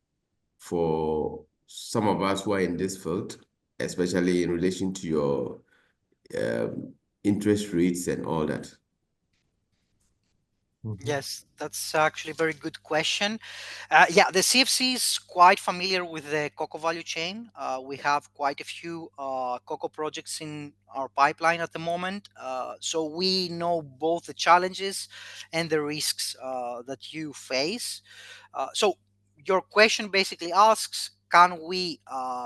for some of us who are in this field, especially in relation to your interest rates and all that? Yes, that's actually a very good question. Yeah, the CFC is quite familiar with the cocoa value chain. We have quite a few cocoa projects in our pipeline at the moment. So we know both the challenges and the risks that you face. So your question basically asks, can we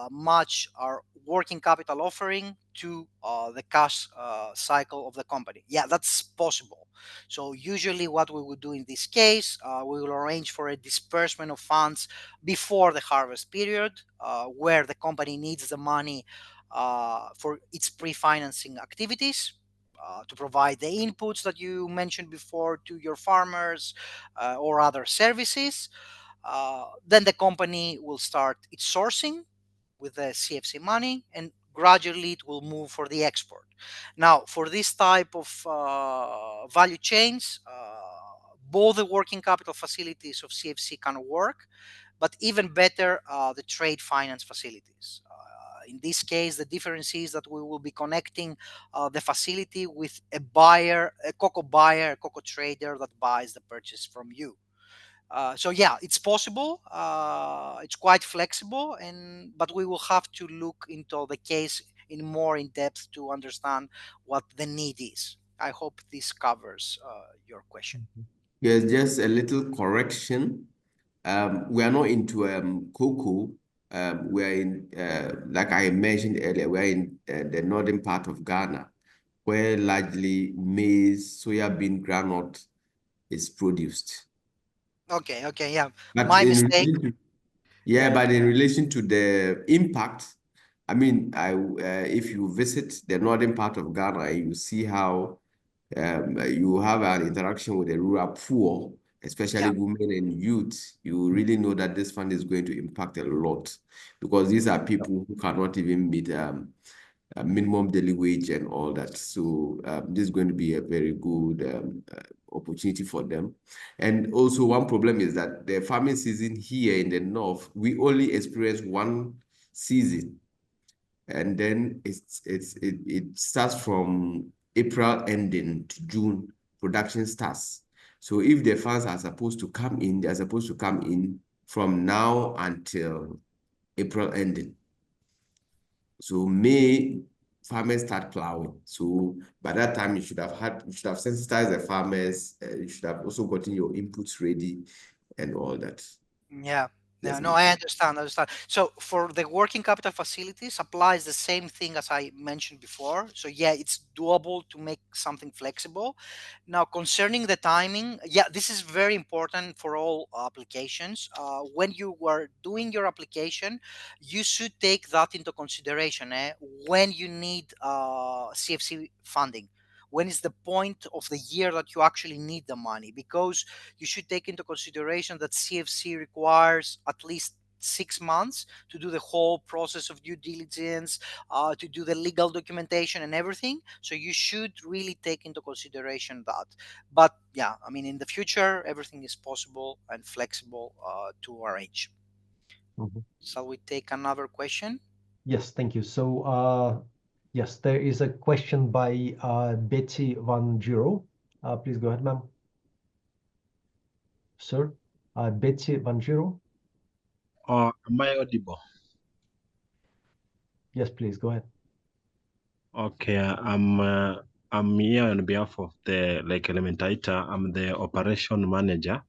match our working capital offering to the cash cycle of the company? Yeah, that's possible. So usually what we would do in this case, we will arrange for a disbursement of funds before the harvest period, where the company needs the money for its pre-financing activities. To provide the inputs that you mentioned before to your farmers or other services. Then the company will start its sourcing with the CFC money, and gradually it will move for the export. Now, for this type of value chains, both the working capital facilities of CFC can work, but even better, the trade finance facilities. In this case, the difference is that we will be connecting the facility with a buyer, a cocoa trader that buys the purchase from you. So yeah, it's possible. It's quite flexible, and but we will have to look into the case in more in depth to understand what the need is. I hope this covers your question. Yes, just a little correction. We are not into cocoa. We are in, like I mentioned earlier, we are in the northern part of Ghana, where largely maize, soya bean, granite is produced. Okay, okay, yeah, But my in mistake. relation to, yeah, Yeah, but in relation to the impact, I mean, if you visit the northern part of Ghana, you see how you have an interaction with the rural poor, especially yeah, women and youth. You really know that this fund is going to impact a lot because these are people who cannot even meet a minimum daily wage and all that. So this is going to be a very good opportunity for them. And also one problem is that the farming season here in the north, we only experience one season, and then it starts from April ending to June, production starts. So if the funds are supposed to come in, they're supposed to come in from now until April ending. So May, farmers start plowing. So by that time, you should have sensitized the farmers. You should have also gotten your inputs ready and all that. yeah. Yeah, Yes, no, I understand. Understand. So for the working capital facilities applies the same thing as I mentioned before. So yeah, it's doable to make something flexible. Now, concerning the timing, yeah, this is very important for all applications. When you were doing your application, you should take that into consideration. When you need CFC funding, when is the point of the year that you actually need the money? Because you should take into consideration that CFC requires at least 6 months to do the whole process of due diligence, to do the legal documentation and everything. So you should really take into consideration that. But yeah, I mean, in the future, everything is possible and flexible to arrange. Mhm. Shall we take another question? Yes, thank you. So, yes, there is a question by Betty Van Giro. Please go ahead, ma'am. Sir, Betty Van Giro. Am I audible? Yes, please go ahead. Okay, I'm here on behalf of the Lake Elementaita. I'm the operation manager.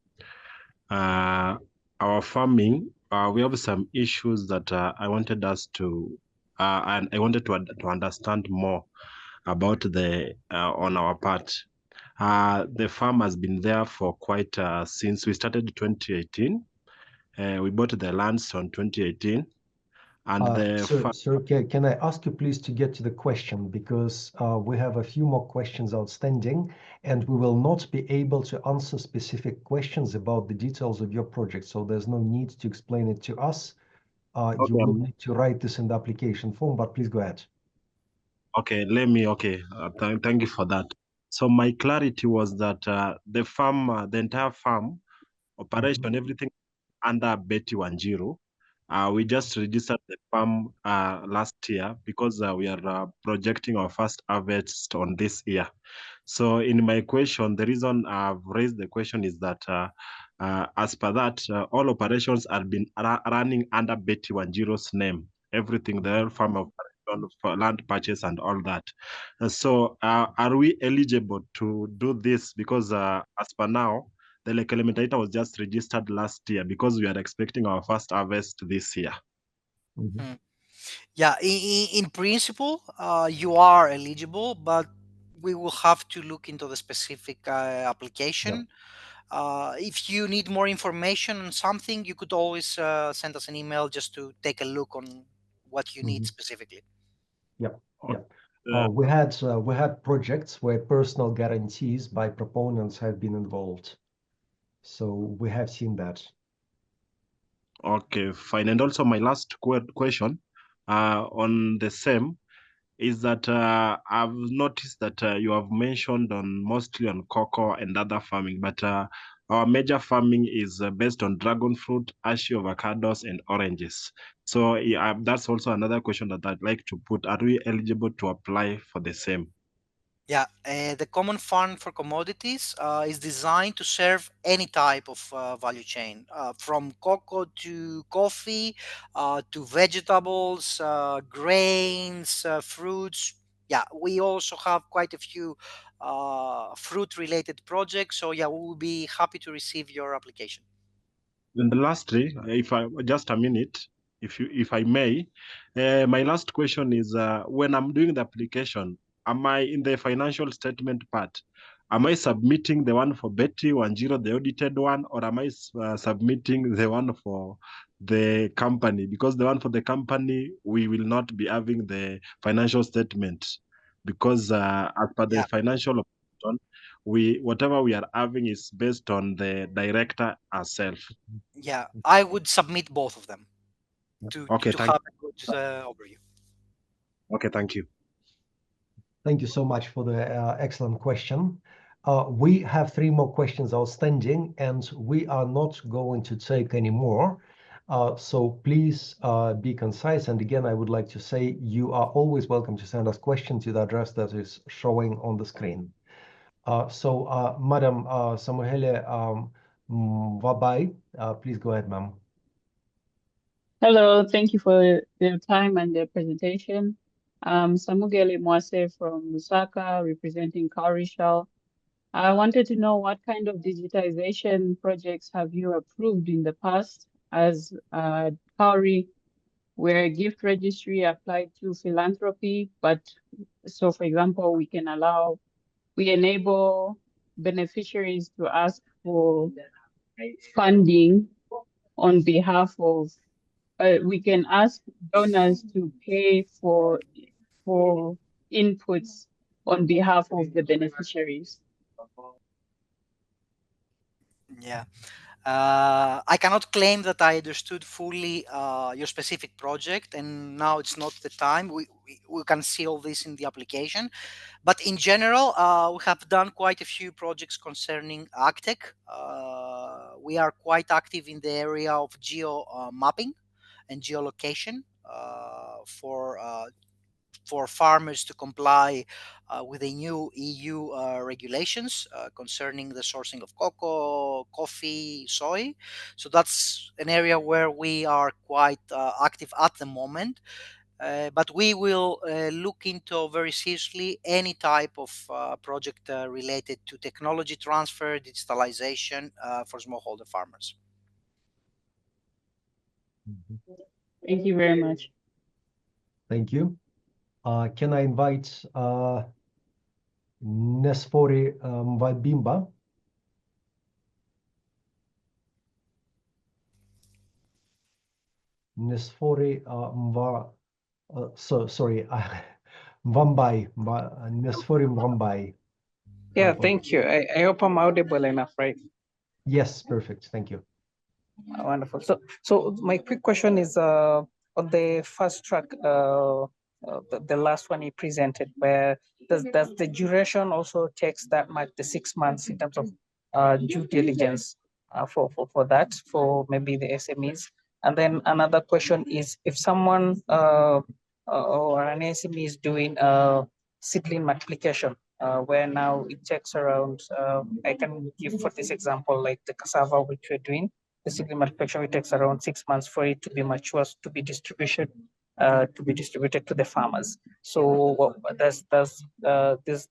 Our farming, we have some issues that I wanted us to, and I wanted to understand more about the on our part. The farm has been there for quite since we started 2018. We bought the lands on 2018, and the Sir, can I ask you please to get to the question because we have a few more questions outstanding and we will not be able to answer specific questions about the details of your project. So there's no need to explain it to us. You okay, will need to write this in the application form, but please go ahead. okay, thank you for that. So my clarity was that the farm, the entire farm Mhm. operation, everything under Betty Wanjiru. We just registered the farm last year because we are projecting our first harvest on this year. So in my question, the reason I've raised the question is that as per that, all operations have been running under Betty Wanjiro's name. Everything, the farm operation, for land purchase and all that. So are we eligible to do this? Because as per now, the Lake Elementaita was just registered last year because we are expecting our first harvest this year. Mhm. Yeah, in principle, you are eligible, but we will have to look into the specific application. If you need more information on something, you could always send us an email just to take a look on what you need Mhm. specifically. Yep. Yep. Uh, We had projects where personal guarantees by proponents have been involved. So we have seen that. Okay, fine. And also my last question on the same is that I've noticed that you have mentioned on mostly on cocoa and other farming, but our major farming is based on dragon fruit, cashew, avocados, and oranges. So yeah, that's also another question that I'd like to put. Are we eligible to apply for the same? Yeah, the Common Fund for Commodities is designed to serve any type of value chain, from cocoa to coffee, to vegetables, grains, fruits. Yeah, we also have quite a few fruit-related projects. So yeah, we will be happy to receive your application. And lastly, if I just a minute, if I may, my last question is when I'm doing the application, am I in the financial statement part? Am I submitting the one for Betty Wanjiro, the audited one, or am I submitting the one for the company? Because the one for the company, we will not be having the financial statement because as per the Yeah, financial option, we whatever we are having is based on the director herself. yeah, I would submit both of them to Okay, to thank have a good overview. okay, thank you. Thank you so much for the excellent question. We have 3 more questions outstanding, and we are not going to take any more. So please be concise. And again, I would like to say you are always welcome to send us questions to the address that is showing on the screen. Madam Samuele Wabai, please go ahead, ma'am. Hello, thank you for the time and the presentation. Samugele Mwase from Lusaka, representing Kaurishal. I wanted to know what kind of digitization projects have you approved in the past as Kauri, where gift registry applied to philanthropy, but so for example, we enable beneficiaries to ask for funding on behalf of we can ask donors to pay for inputs on behalf of the beneficiaries. Yeah. I cannot claim that I understood fully your specific project, and now it's not the time. We can see all this in the application. But in general, we have done quite a few projects concerning AgTech. We are quite active in the area of geo mapping and geolocation for farmers to comply with the new EU regulations concerning the sourcing of cocoa, coffee, soy. So that's an area where we are quite active at the moment. But we will look into very seriously any type of project related to technology transfer, digitalization for smallholder farmers. Thank you very much. Thank you. Can I invite Nesfori Mvabimba? Nesfori sorry, Mvambai, Nesfori Mvambai. Yeah, thank you. I hope I'm audible enough, right? Yes, perfect. Thank you. Wonderful. So my quick question is on the first track, the last one you presented, where does the duration also takes that much, the 6 months in terms of due diligence for that, for maybe the SMEs? And then another question is, if someone or an SME is doing a seedling multiplication, where now it takes around, I can give for this example, like the cassava which we're doing, the seedling multiplication, it takes around 6 months for it to be mature, to be distributed to the farmers. So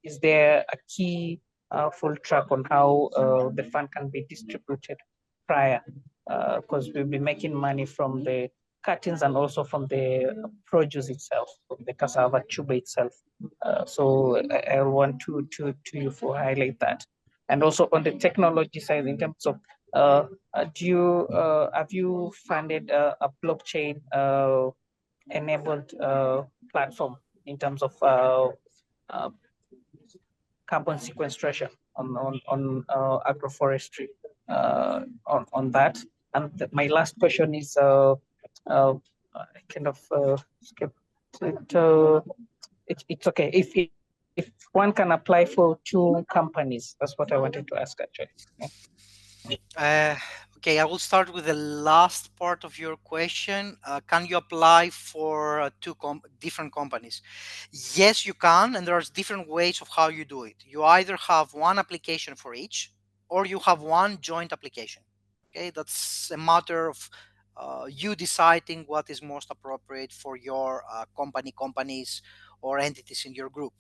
is there a key full track on how the fund can be distributed prior? Because we'll be making money from the cuttings and also from the produce itself, from the cassava tuber itself. So I want to you for highlight that. And also on the technology side, in terms of have you funded a blockchain enabled platform in terms of uh, carbon sequestration on agroforestry on that? And my last question is I kind of skipped it. It's okay if one can apply for two companies. That's what I wanted to ask actually. Okay, I will start with the last part of your question. Can you apply for two different companies? Yes, you can, and there's different ways of how you do it. You either have one application for each, or you have one joint application. Okay, that's a matter of you deciding what is most appropriate for your companies, or entities in your group.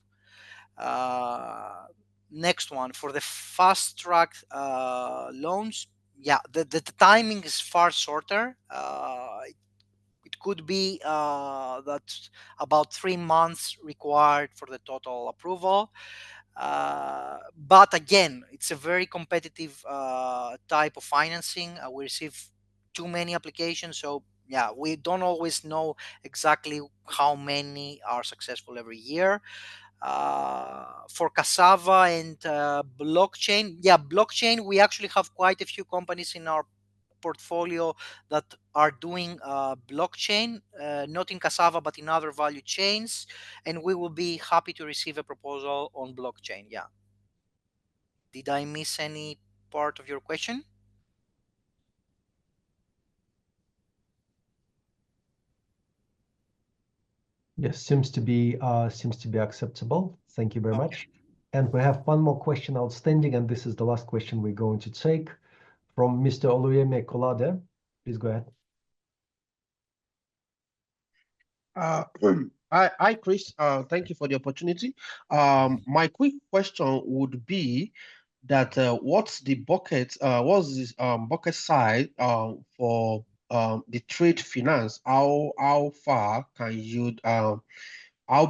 Uh, Next one, for the fast track loans, yeah, the timing is far shorter. It could be that about 3 months required for the total approval. But again, it's a very competitive type of financing. We receive too many applications, so yeah, we don't always know exactly how many are successful every year. For cassava and blockchain, yeah, blockchain, we actually have quite a few companies in our portfolio that are doing blockchain, not in cassava but in other value chains, and we will be happy to receive a proposal on blockchain. Yeah, did I miss any part of your question? Yes, seems to be acceptable. Thank you very much. And we have one more question outstanding, and this is the last question we're going to take from Mr. Oluyeme Kolade. Please go ahead. Hi, Chris. Thank you for the opportunity. My quick question would be that what's the bucket? What's this bucket size for the trade finance? How far can you how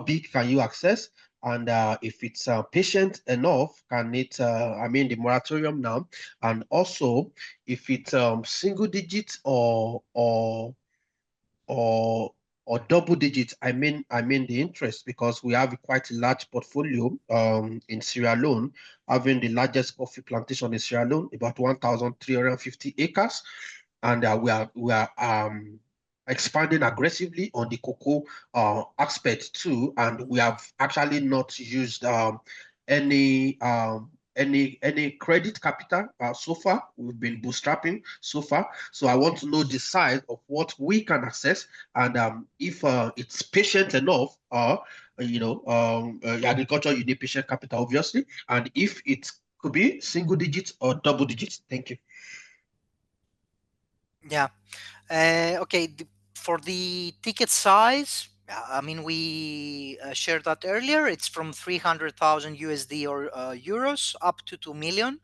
big can you access? And if it's patient enough, can it? I mean, the moratorium now, and also if it's single digits or double digits. I mean the interest, because we have a quite large portfolio in Sierra Leone, having the largest coffee plantation in Sierra Leone, about 1,350 acres, and we are expanding aggressively on the cocoa aspect too, and we have actually not used any credit capital so far. We've been bootstrapping so far. So I want to know the size of what we can access, and if it's patient enough, agriculture, you need patient capital, obviously, and if it could be single digits or double digits. Thank you. Yeah. Okay. For the ticket size, I mean, we shared that earlier. It's from 300,000 USD or euros up to 2 million.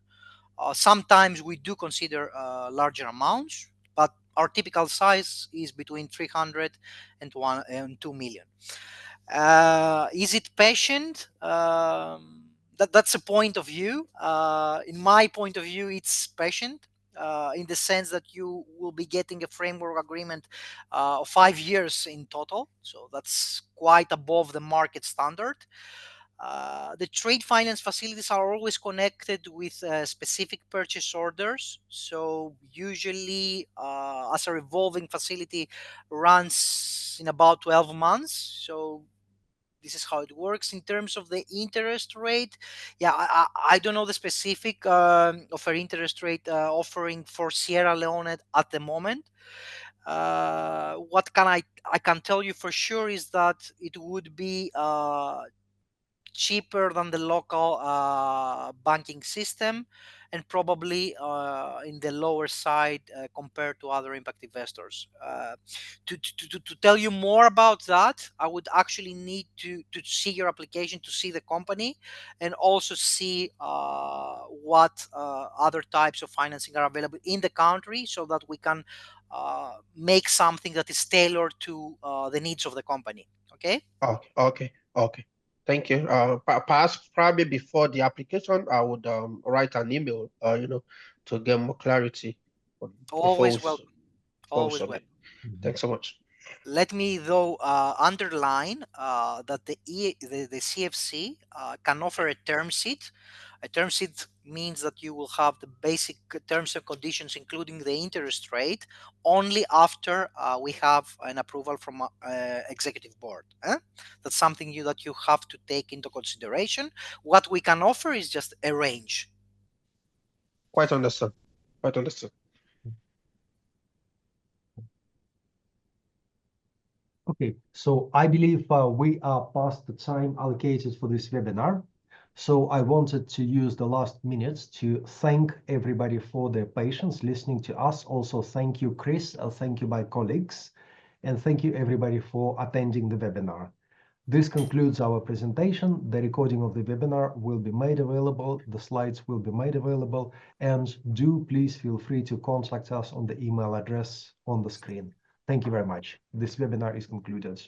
Sometimes we do consider larger amounts, but our typical size is between 300 and 2 million. Is it patient? That's a point of view. In my point of view, it's patient. In the sense that you will be getting a framework agreement of 5 years in total, so that's quite above the market standard. The trade finance facilities are always connected with specific purchase orders. So usually, as a revolving facility, runs in about 12 months. So this is how it works in terms of the interest rate. Yeah, I don't know the specific of our interest rate offering for Sierra Leone at the moment. What can I can tell you for sure is that it would be cheaper than the local banking system, and probably in the lower side compared to other impact investors. To tell you more about that, I would actually need to see your application, to see the company, and also see what other types of financing are available in the country, so that we can make something that is tailored to the needs of the company. Okay. Okay. Thank you. Perhaps probably before the application, I would write an email, to get more clarity before Always welcome. before we Always submit. welcome. Thanks so much. Let me though underline that the CFC can offer a term sheet. A term sheet means that you will have the basic terms and conditions, including the interest rate, only after we have an approval from executive board. That's something that you have to take into consideration. What we can offer is just a range. Quite understood. Quite understood. Okay, so I believe we are past the time allocated for this webinar. So I wanted to use the last minutes to thank everybody for their patience listening to us. Also, thank you, Chris. Thank you, my colleagues. And thank you, everybody, for attending the webinar. This concludes our presentation. The recording of the webinar will be made available. The slides will be made available. And do please feel free to contact us on the email address on the screen. Thank you very much. This webinar is concluded.